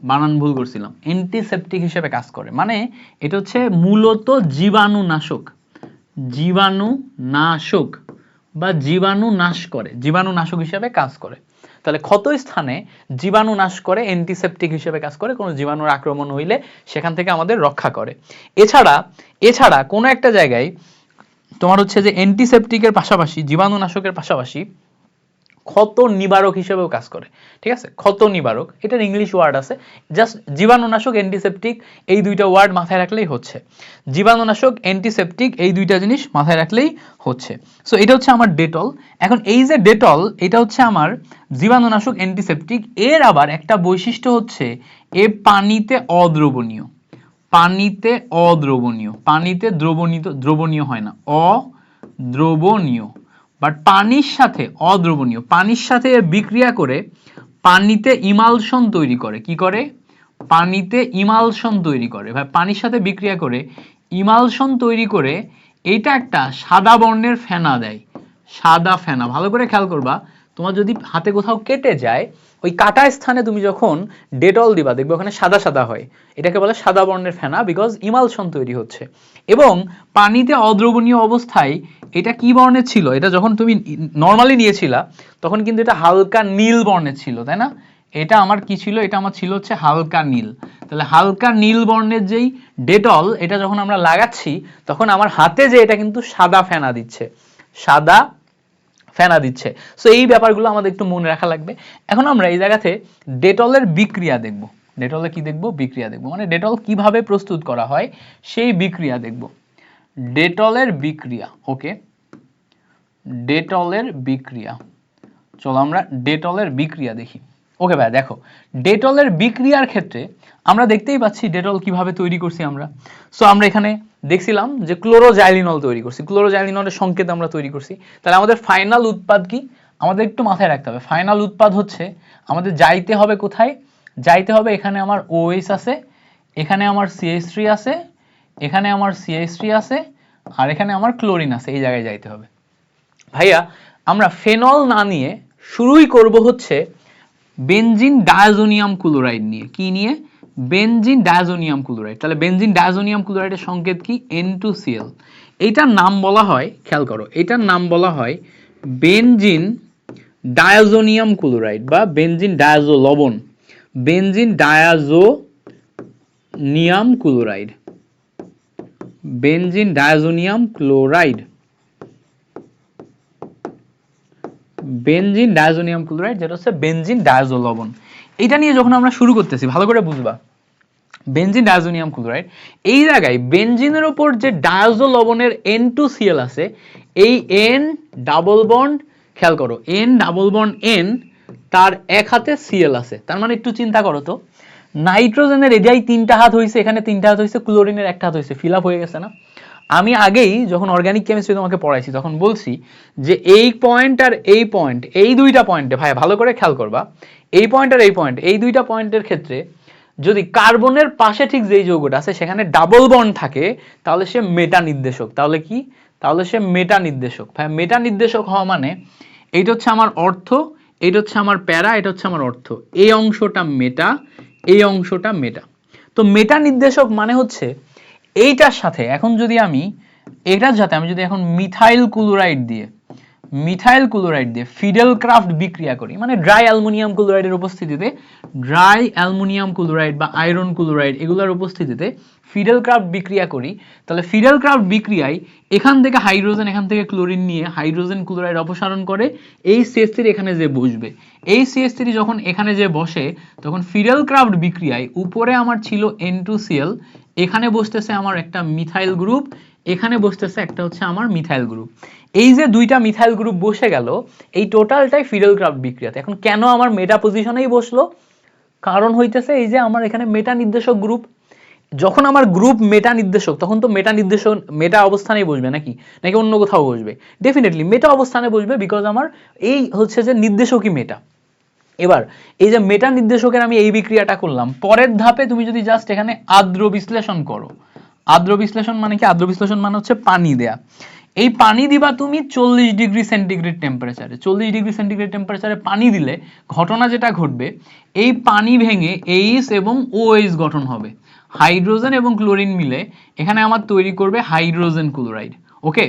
বানান ভুল করছিলাম, অ্যান্টিসেপটিক হিসেবে কাজ করে। মানে এটা হচ্ছে মূলত জীবাণুনাশক, জীবাণুনাশক বা জীবাণু নাশ করে, জীবাণুনাশক হিসেবে কাজ করে। তাহলে ক্ষত স্থানে জীবাণু নাশ করে, অ্যান্টিসেপটিক হিসেবে কাজ করে, কোনো জীবাণুর আক্রমণ হইলে সেখান থেকে আমাদের রক্ষা করে। এছাড়া কোনো একটা জায়গায় তোমার হচ্ছে যে অ্যান্টিসেপটিকের পাশাপাশি, জীবাণুনাশকের পাশাপাশি ক্ষত নিবারক হিসেবেও কাজ করে। ঠিক আছে, ক্ষত নিবারক এটার ইংলিশ ওয়ার্ড আছে, জাস্ট জীবাণুনাশক অ্যান্টিসেপটিক এই দুইটা ওয়ার্ড মাথায় রাখলেই হচ্ছে। জীবাণুনাশক অ্যান্টিসেপটিক এই দুইটা জিনিস মাথায় রাখলেই হচ্ছে। সো এটা হচ্ছে আমার ডেটল। এখন এই যে ডেটল এটা হচ্ছে আমার জীবাণুনাশক অ্যান্টিসেপটিক। এর আবার একটা বৈশিষ্ট্য হচ্ছে এ পানিতে অদ্রবণীয়, পানিতে অদ্রবণীয়, পানিতে দ্রবণীয় হয় না, অদ্রবণীয়, বাট পানির সাথে অদ্রবণীয়, পানির সাথে বিক্রিয়া করে পানিতে ইমালশন তৈরি করে। কি করে? পানিতে ইমালশন তৈরি করে। ভাই পানির সাথে বিক্রিয়া করে ইমালশন তৈরি করে এটা একটা সাদা বর্ণের ফেনা দেয়, সাদা ফেনা। ভালো করে খেয়াল করবা, তোমার যদি হাতে কোথাও কেটে যায় ওই কাটা স্থানে তুমি যখন ডেটল দিবা দেখবে ওখানে সাদা সাদা হয়, এটাকে বলে সাদা বর্ণের ফেনা, বিকজ ইমালশন তৈরি হচ্ছে। এবং পানিতে অদ্রবণীয় অবস্থায় এটা কি বর্ণের ছিল? এটা যখন তুমি নর্মালি নিয়েছিলা তখন কিন্তু এটা হালকা নীল বর্ণের ছিল, তাই না? এটা আমার কি ছিল? এটা আমার ছিল হচ্ছে হালকা নীল। তাহলে হালকা নীল বর্ণের যেই ডেটল এটা যখন আমরা লাগাচ্ছি তখন আমার হাতে যে এটা কিন্তু সাদা ফেনা দিচ্ছে, সাদা ফেনা দিচ্ছে। সো এই ব্যাপারগুলো আমাদের একটু মনে রাখা লাগবে। এখন আমরা এই জায়গাতে ডেটলের বিক্রিয়া দেখব। ডেটলে কি দেখব? বিক্রিয়া দেখব, মানে ডেটল কিভাবে প্রস্তুত করা হয় সেই বিক্রিয়া দেখব। ডেটলের বিক্রিয়া, ওকে, ডেটলের বিক্রিয়া। চলো আমরা ডেটলের বিক্রিয়া দেখি। ওকে ভাই দেখো, ডেটলের বিক্রিয়ার ক্ষেত্রে আমরা দেখতেই পাচ্ছি ডেটল কিভাবে তৈরি করছি আমরা। সো আমরা এখানে দেখছিলাম যে ক্লোরোজাইলিনল তৈরি করছি, ক্লোরোজাইলিনলের সংকেত আমরা তৈরি করছি। তাহলে আমাদের ফাইনাল উৎপাদ কি? আমাদের একটু মাথায় রাখতে হবে, ফাইনাল উৎপাদ হচ্ছে আমাদের যাইতে হবে কোথায়? যাইতে হবে এখানে আমার OH আছে, এখানে আমার CH3 আছে, এখানে আমার CH3 আছে, আর এখানে আমার ক্লোরিন আছে, এই জায়গায় যাইতে হবে। ভাইয়া আমরা ফেনল না নিয়ে শুরুই করব হচ্ছে বেনজিন ডায়াজোনিয়াম ক্লোরাইড নিয়ে। কি নিয়ে? Benzene diazonium chloride. তাহলে বেনজিন ডায়াজোনিয়াম ক্লোরাইডের সংকেত কি? N2Cl। এইটার নাম বলা হয়, খেয়াল করো, এটার নাম বলা হয় বেনজিন ডায়াজোনিয়াম ক্লোরাইড বা বেনজিন ডায়াজো লবণ, benzene diazonium chloride, benzene diazonium chloride, benzene diazonium chloride, যেটা হচ্ছে বেনজিন ডায়াজো লবণ। এটা নিয়ে যখন আমরা শুরু করতেছি ভালো করে বুঝবা, বেনজিন ডায়াজোনিয়াম ক্লোরাইড এই জায়গায় বেনজিনের উপর যে ডায়াজো লবণের N2Cl আছে, এই N ডাবল বন্ড, খেয়াল করো N ডাবল বন্ড N, তার এক হাতে Cl আছে। তার মানে একটু চিন্তা করো তো, নাইট্রোজেনের এদিকেই 3টা হাত হয়েছে, এখানে 3টা হাত হয়েছে, ক্লোরিনের একটা হাত হয়েছে, ফিল আপ হয়ে গেছে না? আমি আগেই যখন অর্গানিক কেমিস্ট্রি তোমাকে পড়াইছি তখন বলছি যে এই পয়েন্ট আর এই পয়েন্ট, এই দুইটা পয়েন্টে ভাই ভালো করে খেয়াল করবা, এই পয়েন্ট আর এই পয়েন্ট, এই দুইটা পয়েন্টের ক্ষেত্রে যদি কার্বনের পাশে ঠিক যেই যৌগটা আছে সেখানে ডাবল বন্ড থাকে তাহলে সে মেটা নির্দেশক। তাহলে কি? তাহলে সে মেটা নির্দেশক। ভাই মেটা নির্দেশক হওয়া মানে এইটা হচ্ছে আমার অর্থ, এইটা হচ্ছে আমার প্যারা, এটা হচ্ছে আমার অর্থ, এই অংশটা মেটা, এই অংশটা মেটা। তো মেটা নির্দেশক মানে হচ্ছে এইটার সাথে এখন যদি আমি এটার সাথে আমি যদি এখন মিথাইল ক্লোরাইড দিয়ে ফিডেল ক্রাফট বিক্রিয়া করি, মানে ড্রাই অ্যালুমিনিয়াম ক্লোরাইডের উপস্থিতিতে, ড্রাই অ্যালুমিনিয়াম ক্লোরাইড বা আয়রন ক্লোরাইড এগুলোর উপস্থিতিতে ফিডেল ক্রাফট বিক্রিয়া করি, তাহলে ফিডেল ক্রাফট বিক্রিয়ায় এখান থেকে হাইড্রোজেন, এখান থেকে ক্লোরিন নিয়ে হাইড্রোজেন ক্লোরাইড অপসারণ করে এই CH3 এখানে যে বসবে, এই CH3 যখন এখানে যে বসে তখন ফিডেল ক্রাফট বিক্রিয়ায় উপরে আমার ছিল N2Cl, এখানে বসতেছে আমার একটা মিথাইল গ্রুপ, এখানে বসতেছে একটা হচ্ছে আমার মিথাইল গ্রুপ। এই যে দুইটা মিথাইল গ্রুপ বসে গেল, এই টোটালটাই ফিডেল ক্রাফট বিক্রিয়াতে। এখন কেন আমার মেটা পজিশনেই বসলো? কারণ হইতেছে এই যে আমার এখানে মেটা নির্দেশক গ্রুপ, যখন আমার গ্রুপ মেটা নির্দেশক তখন তো মেটা অবস্থানেই বসবে নাকি নাকি অন্য কোথাও বসবে? ডেফিনেটলি মেটা অবস্থানে বসবে, বিকজ আমার এই হচ্ছে যে নির্দেশকই মেটা। এবার এই যে মেটা নির্দেশকের আমি এই বিক্রিয়াটা করলাম, পরের ধাপে তুমি যদি জাস্ট এখানে আর্দ্র বিশ্লেষণ করো, আর্দ্র বিশ্লেষণ মানে কি? আর্দ্র বিশ্লেষণ মানে হচ্ছে পানি দেয়া। এই পানি দিবা তুমি 40 ডিগ্রি সেন্টিগ্রেড টেম্পারেচারে। 40 ডিগ্রি সেন্টিগ্রেড টেম্পারেচারে পানি দিলে ঘটনা যেটা ঘটবে, এই পানি ভেঙে এইচ এবং OH গঠন হবে, হাইড্রোজেন এবং ক্লোরিন মিলে এখানে আমার তৈরি করবে হাইড্রোজেন ক্লোরাইড। ওকে,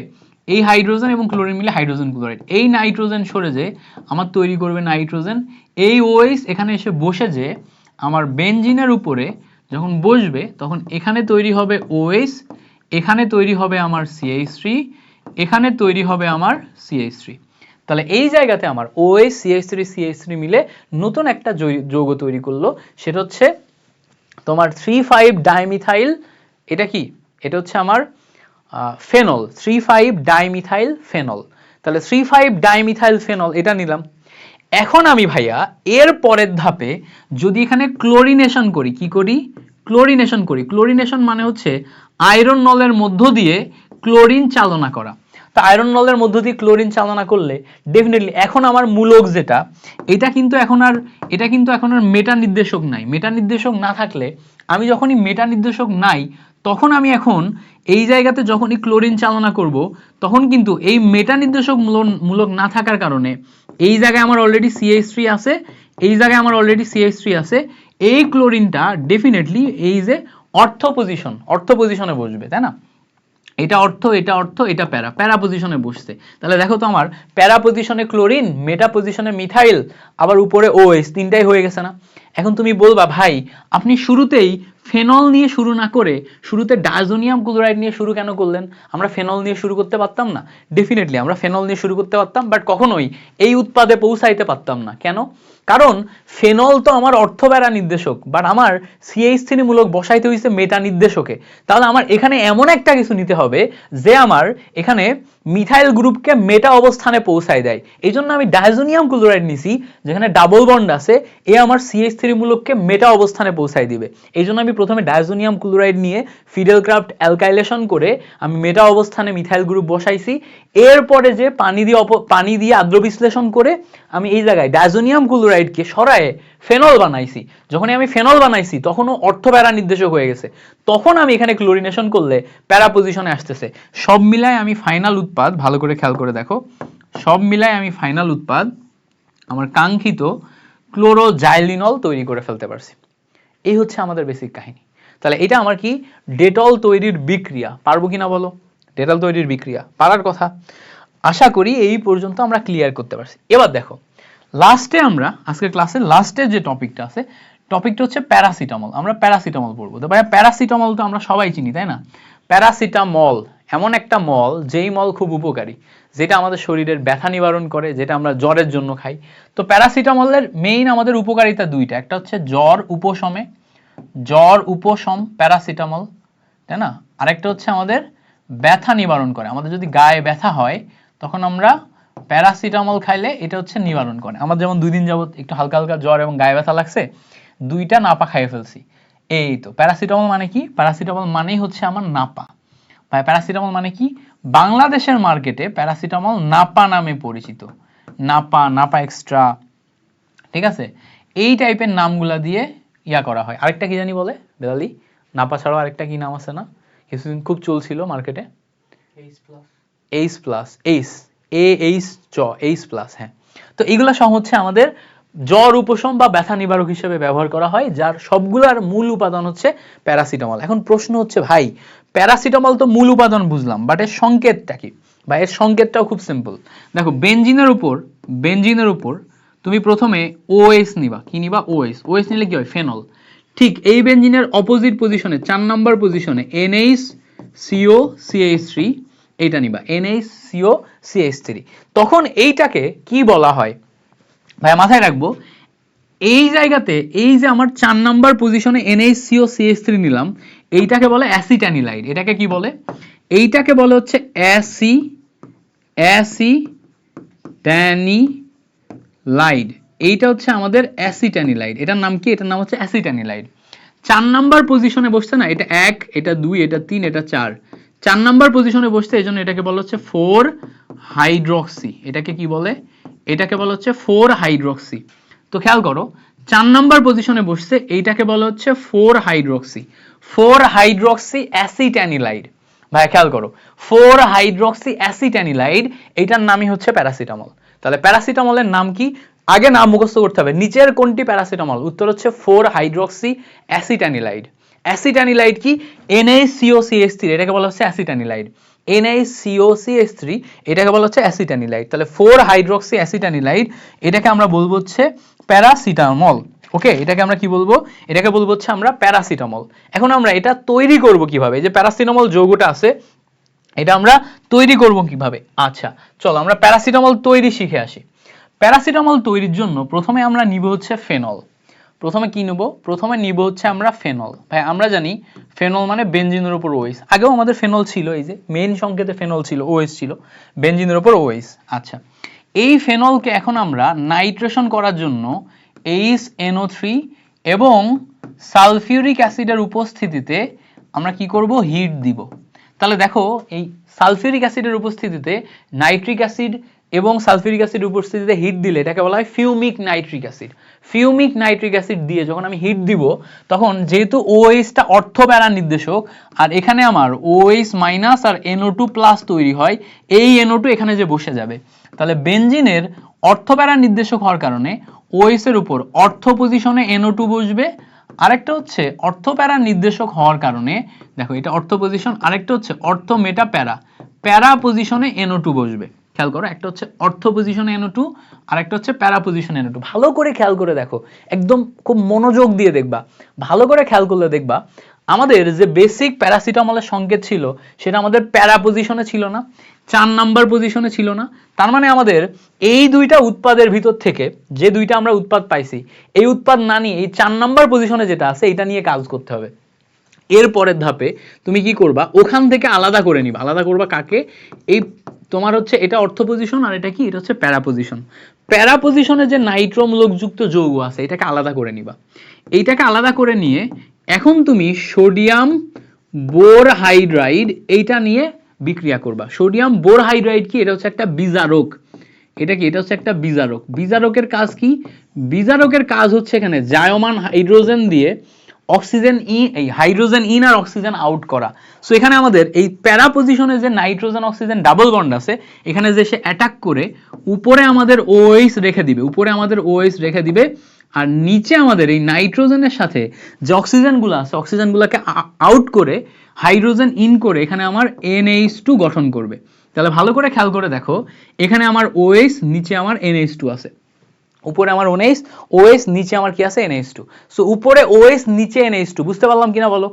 এই হাইড্রোজেন এবং ক্লোরিন মিলে হাইড্রোজেন ক্লোরাইড, এই নাইট্রোজেন সরে যে আমার তৈরি করবে নাইট্রোজেন, এই OH এখানে এসে বসে যে আমার বেনজিনের উপরে যখন বসবে তখন এখানে তৈরি হবে OH, এখানে তৈরি হবে আমার CH3, এখানে তৈরি হবে আমার CH3। তাহলে এই জায়গাতে আমার OH CH3 মিলে নতুন একটা যৌগ তৈরি করলো, সেটা হচ্ছে তোমার 3,5 ডাইমিথাইল। এটা কি? এটা হচ্ছে আমার ফেনল, 3,5 ডাইমিথাইল ফেনল। তাহলে 3,5 ডাইমিথাইল ফেনল এটা নিলাম। এখন আমি ভাইয়া এর পরের ধাপে যদি এখানে ক্লোরিনেশন করি, কি করি? ক্লোরিনেশন করি। ক্লোরিনেশন মানে হচ্ছে আয়রন নলের মধ্য দিয়ে ক্লোরিন চালনা করা। তো আয়রন নলের মধ্য দিয়ে ক্লোরিন চালনা করলে ডেফিনেটলি এখন আমার মূলক যেটা, এটা কিন্তু এখন আর মেটা নির্দেশক নাই। মেটা নির্দেশক না থাকলে আমি যখনই মেটা নির্দেশক নাই তখন আমি এখন এই জায়গাতে যখনই ক্লোরিন চালনা করব তখন কিন্তু এই মেটা নির্দেশক মূলক না থাকার কারণে এই জায়গায় আমার অলরেডি CH3 আছে, এই জায়গায় আমার অলরেডি CH3 আছে, এই ক্লোরিনটা ডেফিনেটলি এই যে অর্থ পজিশনে বসবে, তাই না? এটা অর্থ, এটা অর্থ, এটা প্যারা পজিশনে বসছে। তাহলে দেখো তো আমার প্যারা পজিশনে ক্লোরিন, মেটা পজিশনে মিথাইল, আবার উপরে OH, তিনটাই হয়ে গেছে না? এখন তুমি বলবা ভাই আপনি শুরুতেই ফেনল নিয়ে শুরু না করে শুরুতে ডায়াজোনিয়াম ক্লোরাইড নিয়ে শুরু কেন করলেন? আমরা ফেনল নিয়ে শুরু করতে পারতাম না? ডেফিনেটলি আমরা ফেনল নিয়ে শুরু করতে পারতাম, বাট কখনোই এই উৎপাদে পৌঁছাইতে পারতাম না। কেন? কারণ ফেনল তো আমার অর্থপ্যারা নির্দেশক, বাট আমার CH3 মূলক বসাইতে হইছে মেটা নির্দেশকে। তাহলে আমার এখানে এমন একটা কিছু নিতে হবে যে আমার এখানে মিথাইল গ্রুপকে মেটা অবস্থানে পৌঁছায় দেয়। এই জন্য আমি ডায়াজোনিয়াম ক্লোরাইড নিছি, যেখানে ডাবল বন্ড আছে, এ আমার CH3 মূলককে মেটা অবস্থানে পৌঁছায় দিবে। এই জন্য আমি প্রথমে ডায়াজোনিয়াম ক্লোরাইড নিয়ে ফিডেল ক্রাফট অ্যালকাইলেশন করে আমি মেটা অবস্থানে মিথাইল গ্রুপ বসাইছি। এরপরে যে পানি দিয়ে আর্দ্র বিশ্লেষণ করে আমি এই জায়গায় ডায়াজোনিয়াম ক্লোরাইডকে সরায়ে ফেনল বানাইছি। যখনই আমি ফেনল বানাইছি তখনও অর্থপ্যারা নির্দেশক হয়ে গেছে, তখন আমি এখানে ক্লোরিনেশন করলে প্যারা পজিশনে আসতেছে। সব মিলায় আমি ফাইনাল উৎপাদ, ভালো করে খেয়াল করে দেখো, সব মিলায় আমি ফাইনাল উৎপাদ আমার কাঙ্ক্ষিত ক্লোরোজাইলিনল তৈরি করে ফেলতে পারছি। এই হচ্ছে আমাদের বেসিক কাহিনী। তাহলে এটা আমার কি? ডেটল তৈরির বিক্রিয়া। পারবো কিনা বলো? ডেটল তৈরির বিক্রিয়া পারার কথা। আশা করি এই পর্যন্ত আমরা ক্লিয়ার করতে পারছি। এবার দেখো লাস্টে আমরা আজকের ক্লাসের লাস্টে যে টপিকটা আছে, টপিকটা হচ্ছে প্যারাসিটামল। আমরা প্যারাসিটামল পড়বো। তো ভাই প্যারাসিটামল তো আমরা সবাই চিনি, তাই না? প্যারাসিটামল এমন একটা মল, যেই মল খুব উপকারী, যেটা আমাদের শরীরের ব্যথা নিবারণ করে, যেটা আমরা জ্বরের জন্য খাই। তো প্যারাসিটামলের মেইন আমাদের উপকারিতা দুইটা, একটা হচ্ছে জ্বর উপশম প্যারাসিটামল, তাই না? আরেকটা হচ্ছে আমাদের ব্যথা নিবারণ করে। আমাদের যদি গায়ে ব্যথা হয় তখন আমরা প্যারাসিটামল খাইলে এটা হচ্ছে নিবারণ করে। আমার যেমন 2 দিন যাবত একটু হালকা হালকা জ্বর এবং গায়ে ব্যথা লাগছে, 2টা নাপা খাইয়ে ফেলছি। এই তো প্যারাসিটামল মানে কি? প্যারাসিটামল মানেই হচ্ছে আমার নাপা। প্যারাসিটামল মানে কি? বাংলাদেশের মার্কেটে প্যারাসিটামল নাপা নামে পরিচিত। নাপা এক্সট্রা, ঠিক আছে? এই টাইপের নামগুলা দিয়ে ইয়া করা হয়। আরেকটা কি জানি বলে বেলালি, নাপা ছাড়াও আরেকটা কি নাম আছে না, কিছুদিন খুব চলছিল মার্কেটে? এইচ প্লাস, হ্যাঁ। তো এইগুলা সব হচ্ছে আমাদের জ্বর উপশম বা ব্যথা নিবারক হিসেবে ব্যবহার করা হয়, যার সবগুলোর মূল উপাদান হচ্ছে প্যারাসিটামল। এখন প্রশ্ন হচ্ছে ভাই প্যারাসিটামল তো মূল উপাদান বুঝলাম, বাট এর সংকেতটা কি? বা এর সংকেতটাও খুব সিম্পল। দেখো বেনজিনের উপর তুমি প্রথমে ওএস নিবা, কি নিবা? ওএস। ওএস নিলে কি হয়? ফেনল। ঠিক এই বেনজিনের অপোজিট পজিশনে 4 নাম্বার পজিশনে NH CO CH3 এইটা নিবা, NH CO CH3। তখন এইটাকে কি বলা হয় ভাই? মাথায় রাখবো এই জায়গাতে, এই যে আমার 4 নাম্বার পজিশনে NH CO CH3 নিলাম, এইটাকে বলে অ্যাসিটানিলাইড। এটাকে কি বলে? এইটাকে বলে হচ্ছে অ্যাসিটানিলাইড। এইটা হচ্ছে আমাদের অ্যাসিটানিলাইড। এটার নাম কি? এটার নাম হচ্ছে অ্যাসিটানিলাইড। 4 নাম্বার পজিশনে বসছে না, এটা 1, এটা 2, এটা 3, এটা 4, 4 নাম্বার পজিশনে বসছে, এই জন্য এটাকে বলা হচ্ছে 4 হাইড্রক্সি। এটাকে কি বলে? এটাকে বলা হচ্ছে 4 হাইড্রক্সি। তো খেয়াল করো 4 নাম্বার পজিশনে বসছে, এইটাকে বলা হচ্ছে 4 হাইড্রক্সি, 4 হাইড্রক্সি অ্যাসিটানিলাইড। ভাই খেয়াল করো 4 হাইড্রক্সি অ্যাসিটানিলাইড, এইটার নামই হচ্ছে প্যারাসিটামল। তাহলে প্যারাসিটামলের নাম কি? আগে নাম মুখস্থ করতে হবে। নিচের কোনটি প্যারাসিটামল? উত্তর হচ্ছে 4 হাইড্রক্সি অ্যাসিটানিলাইড। অ্যাসিটানিলাইড কি? NH CO CH3, এটাকে বলা হচ্ছে অ্যাসিটানিলাইড। NH CO CH3 এটাকে বলা হচ্ছে অ্যাসিটানিলাইড। তাহলে 4 হাইড্রক্সি অ্যাসিটানিলাইড, এটাকে আমরা বলবো হচ্ছে প্যারাসিটামল। ওকে, এটাকে আমরা কি বলবো? এটাকে বলবো হচ্ছে আমরা প্যারাসিটামল। এখন আমরা এটা তৈরি করব কিভাবে? যে প্যারাসিটামল যৌগটা আছে, এটা আমরা তৈরি করব কিভাবে? আচ্ছা চলো আমরা প্যারাসিটামল তৈরি শিখে আসি। প্যারাসিটামল তৈরির জন্য প্রথমে আমরা নিব হচ্ছে ফেনল। প্রথমে কি নেব? প্রথমে নিব হচ্ছে আমরা ফেনল। ভাই আমরা জানি ফেনল মানে বেনজিনের উপর ওএইচ। আগেও আমাদের ফেনল ছিল, এই যে মেইন সংকেতে ফেনল ছিল, ওএইচ ছিল, বেনজিনের উপর ওএইচ। আচ্ছা এই ফেনলকে এখন আমরা নাইট্রেশন করার জন্য HNO3 এবং সালফিউরিক অ্যাসিডের উপস্থিতিতে আমরা কি করব? হিট দিব। তাহলে দেখো এই সালফিউরিক অ্যাসিডের উপস্থিতিতে নাইট্রিক অ্যাসিড এবং সালফিউরিক অ্যাসিড উপস্থিতিতে হিট দিলে এটাকে বলা হয় ফিউমিক নাইট্রিক অ্যাসিড। ফিউমিক নাইট্রিক অ্যাসিড দিয়ে যখন আমি হিট দিব, তখন যেহেতু ওএইচটা অর্থপ্যারা নির্দেশক, আর এখানে আমার OH মাইনাস আর NO2 প্লাস তৈরি হয়, এই NO2 এখানে যে বসে যাবে, তাহলে বেনজিনের অর্থপ্যারা নির্দেশক হওয়ার কারণে OH এর উপর অর্থ পজিশনে NO2 বসবে। আরেকটা হচ্ছে অর্থপ্যারা নির্দেশক হওয়ার কারণে, দেখো এটা অর্থ পজিশন, আরেকটা হচ্ছে অর্থ মেটা প্যারা, প্যারা পজিশনে NO2 বসবে। খেয়াল করো একটা হচ্ছে অর্থ পজিশনে NO2, আরেকটা হচ্ছে প্যারা পজিশনে NO2। ভালো করে খেয়াল করে দেখো, একদম খুব মনোযোগ দিয়ে দেখবা, ভালো করে খেয়াল করলে দেখবা আমাদের যে বেসিক প্যারাসিটামলের সংকেত ছিল সেটা আমাদের প্যারা পজিশনে ছিল না, 4 নাম্বার পজিশনে ছিল না। তার মানে আমাদের এই দুইটা উৎপাদের ভিতর থেকে যে দুইটা আমরা উৎপাদ পাইছি, এই উৎপাদ না নিয়ে এই 4 নাম্বার পজিশনে যেটা আছে এটা নিয়ে কাজ করতে হবে। এর পরের ধাপে তুমি কি করবা? ওখান থেকে আলাদা করে নিবা। আলাদা করবা কাকে? এই তোমার হচ্ছে এটা অর্থ পজিশন, আর এটা কি? এটা হচ্ছে প্যারা পজিশন। প্যারা পজিশনে যে নাইট্রোমূলকযুক্ত যৌগ আছে এটাকে আলাদা করে নিবা। এইটাকে আলাদা করে নিয়ে এখন তুমি সোডিয়াম বোরহাইড্রাইড এইটা নিয়ে বিক্রিয়া করবা। সোডিয়াম বোরহাইড্রাইড কি? এটা হচ্ছে একটা বিজারক। এটা কি? এটা হচ্ছে একটা বিজারক। বিজারকের কাজ কি? বিজারকের কাজ হচ্ছে এখানে জায়মান হাইড্রোজেন দিয়ে অক্সিজেন এই হাইড্রোজেন ইন আর অক্সিজেন আউট করা। সো এখানে আমাদের এই প্যারা পজিশনে যে নাইট্রোজেন অক্সিজেন ডাবল বন্ড আছে, এখানে যে সে অ্যাটাক করে উপরে আমাদের OH রেখে দিবে, উপরে আমাদের OH রেখে দিবে, আর নিচে আমাদের এই নাইট্রোজেনের সাথে যে অক্সিজেনগুলো আছে অক্সিজেনগুলোকে আউট করে হাইড্রোজেন ইন করে এখানে আমার NH2 গঠন করবে। তাহলে ভালো করে খেয়াল করে দেখো, এখানে আমার OH, নিচে আমার NH2 আছে, উপরে আমার OH, নিচে আমার কি আছে? NH2। সো উপরে OH, নিচে NH2, বুঝতে পারলাম কিনা বলো?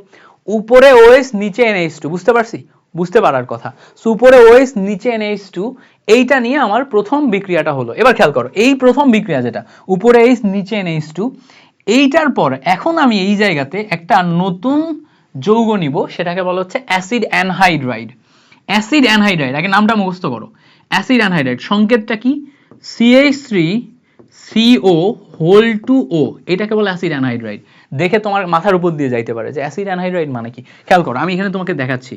উপরে OH, নিচে NH2, বুঝতে পারছি? বুঝতে পারার কথা। সো উপরে OH, নিচে NH2, এইটা নিয়ে আমার প্রথম বিক্রিয়াটা হলো। এবার খেয়াল করো এই প্রথম বিক্রিয়া যেটা উপরে OH, নিচে NH2, এইটার পর এখন আমি এই জায়গাতে একটা নতুন যৌগ নিব, সেটাকে বলা হচ্ছে অ্যাসিড অ্যানহাইড্রাইড। অ্যাসিড অ্যানহাইড্রাইড, আগে নামটা মুখস্থ করো। অ্যাসিড অ্যানহাইড্রাইড সংকেতটা কি? CH3CO2O, এটাকে বলে অ্যাসিড অ্যানহাইড্রাইড। দেখে তোমার মাথার উপর দিয়ে যাইতে পারে যে অ্যাসিড অ্যানহাইড্রাইড মানে কি। খেয়াল করো আমি এখানে তোমাকে দেখাচ্ছি।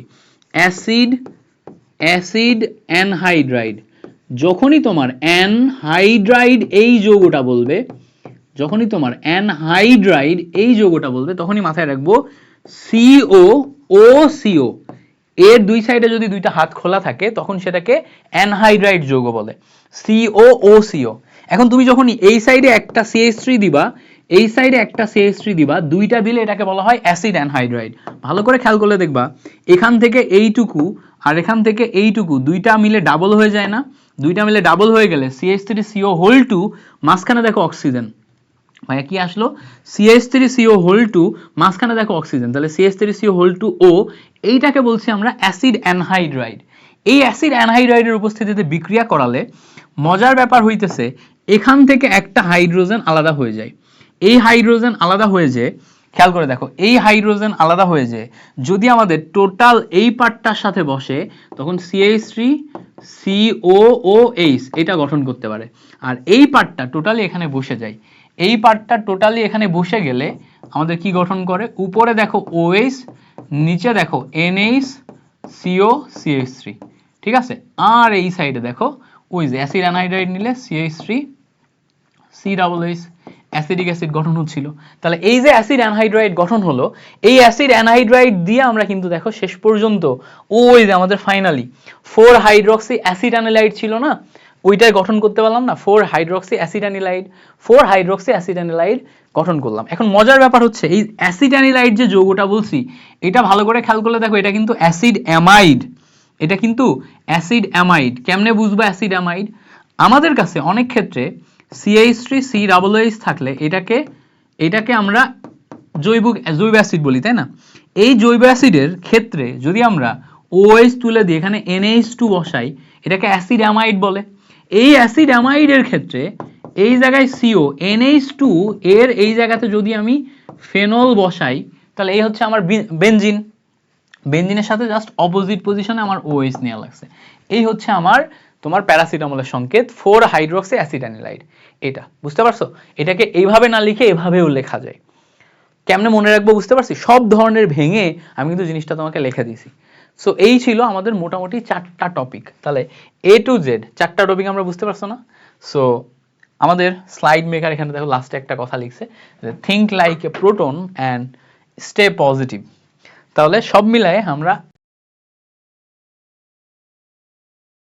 অ্যাসিড অ্যানহাইড্রাইড, যখনই তোমার অ্যানহাইড্রাইড এই যৌগটা বলবে, যখনই তোমার অ্যানহাইড্রাইড এই যৌগটা বলবে, তখনই মাথায় রাখবো COOCO, এর দুই সাইডে যদি দুইটা হাত খোলা থাকে তখন সেটাকে অ্যানহাইড্রাইড যৌগ বলে, COOCO। এখন তুমি যখন এই সাইডে একটা CH3 দিবা, এই সাইডে একটা CH3 দিবা, দুইটা দিলে এটাকে বলা হয় অ্যাসিড অ্যানহাইড্রাইড। ভালো করে খেয়াল করলে দেখবা এখান থেকে এইটুকু আর এখান থেকে এইটুকু দুইটা মিলে ডাবল হয়ে যায় না? দুইটা মিলে ডাবল হয়ে গেলে CH3CO2 মাঝখানে দেখো অক্সিজেন, ভাইয়া কি আসলো? CH3CO2 মাঝখানে দেখো অক্সিজেন, তাহলে CH3CO2O, এইটাকে বলছি আমরা অ্যাসিড অ্যানহাইড্রাইড। এই অ্যাসিড অ্যানহাইড্রাইডের উপস্থিতিতে বিক্রিয়া করালে মজার ব্যাপার হইতেছে এখান থেকে একটা হাইড্রোজেন আলাদা হয়ে যায়। এই হাইড্রোজেন আলাদা হয়ে যায়, খেয়াল করে দেখো, এই হাইড্রোজেন আলাদা হয়ে যায় যদি আমাদের টোটাল এই পার্টটার সাথে বসে, তখন CH3COOH এটা গঠন করতে পারে। আর এই পার্টটা টোটালি এখানে বসে যায়, এই পার্টটা টোটালি এখানে বসে গেলে আমাদের কি গঠন করে? উপরে দেখো OH, নিচে দেখো NH CO CH3, ঠিক আছে? আর এই সাইডে দেখো ওই যে অ্যাসিড অ্যানহাইড্রাইড নিলে CH3COOH অ্যাসিডিক অ্যাসিড গঠন হচ্ছিল। তাহলে এই যে অ্যাসিড অ্যানহাইড্রাইড গঠন হলো, এই অ্যাসিড অ্যানহাইড্রাইড দিয়ে আমরা কিন্তু দেখো শেষ পর্যন্ত ওই যে আমাদের ফাইনালি 4 হাইড্রক্সি অ্যাসিটানিলাইড ছিল না, ওইটাই গঠন করতে পারলাম না, 4 হাইড্রক্সি অ্যাসিটানিলাইড, 4 হাইড্রক্সি অ্যাসিটানিলাইড গঠন করলাম। এখন মজার ব্যাপার হচ্ছে এই অ্যাসিটানিলাইড যে যৌগটা বলছি, এটা ভালো করে খেয়াল করলে দেখো এটা কিন্তু অ্যাসিড অ্যামাইড, এটা কিন্তু অ্যাসিড অ্যামাইড। কেমনে বুঝবো অ্যাসিড অ্যামাইড? আমাদের কাছে অনেক ক্ষেত্রে CH3COOH থাকলে এটাকে আমরা জৈব অ্যাসিড বলি, তাই না? এই জৈব অ্যাসিডের ক্ষেত্রে যদি আমরা OH তুলে দিই, এখানে NH2 বসাই, এটাকে অ্যাসিড অ্যামাইড বলে। এই অ্যাসিড অ্যামাইডের ক্ষেত্রে এই জায়গায় CO, NH2 এর এই জায়গাতে যদি আমি ফেনল বসাই, তাহলে এই হচ্ছে আমার বেনজিন। বেনজিনের সাথে জাস্ট অপোজিট পজিশনে আমার OH নেওয়া লাগছে। এই হচ্ছে আমার তোমার প্যারাসিটামলের সংকেত 4 হাইড্রক্সি অ্যাসিটানিলাইড। এটা বুঝতে পারছো? এটাকে এইভাবে না লিখে এভাবেও লেখা যায়। কেমনে মনে রাখবো বুঝতে পারছি? সব ধরনের ভেঙে আমি কিন্তু জিনিসটা তোমাকে লিখে দিয়েছি। সো এই ছিল আমাদের মোটামুটি 4টা টপিক। তাহলে A to Z 4টা টপিক আমরা বুঝতে পারছো না? সো আমাদের স্লাইড মেকার এখানে দেখো লাস্টে একটা কথা লিখছে যে think like a proton and stay positive. তাহলে সব মিলায়ে আমরা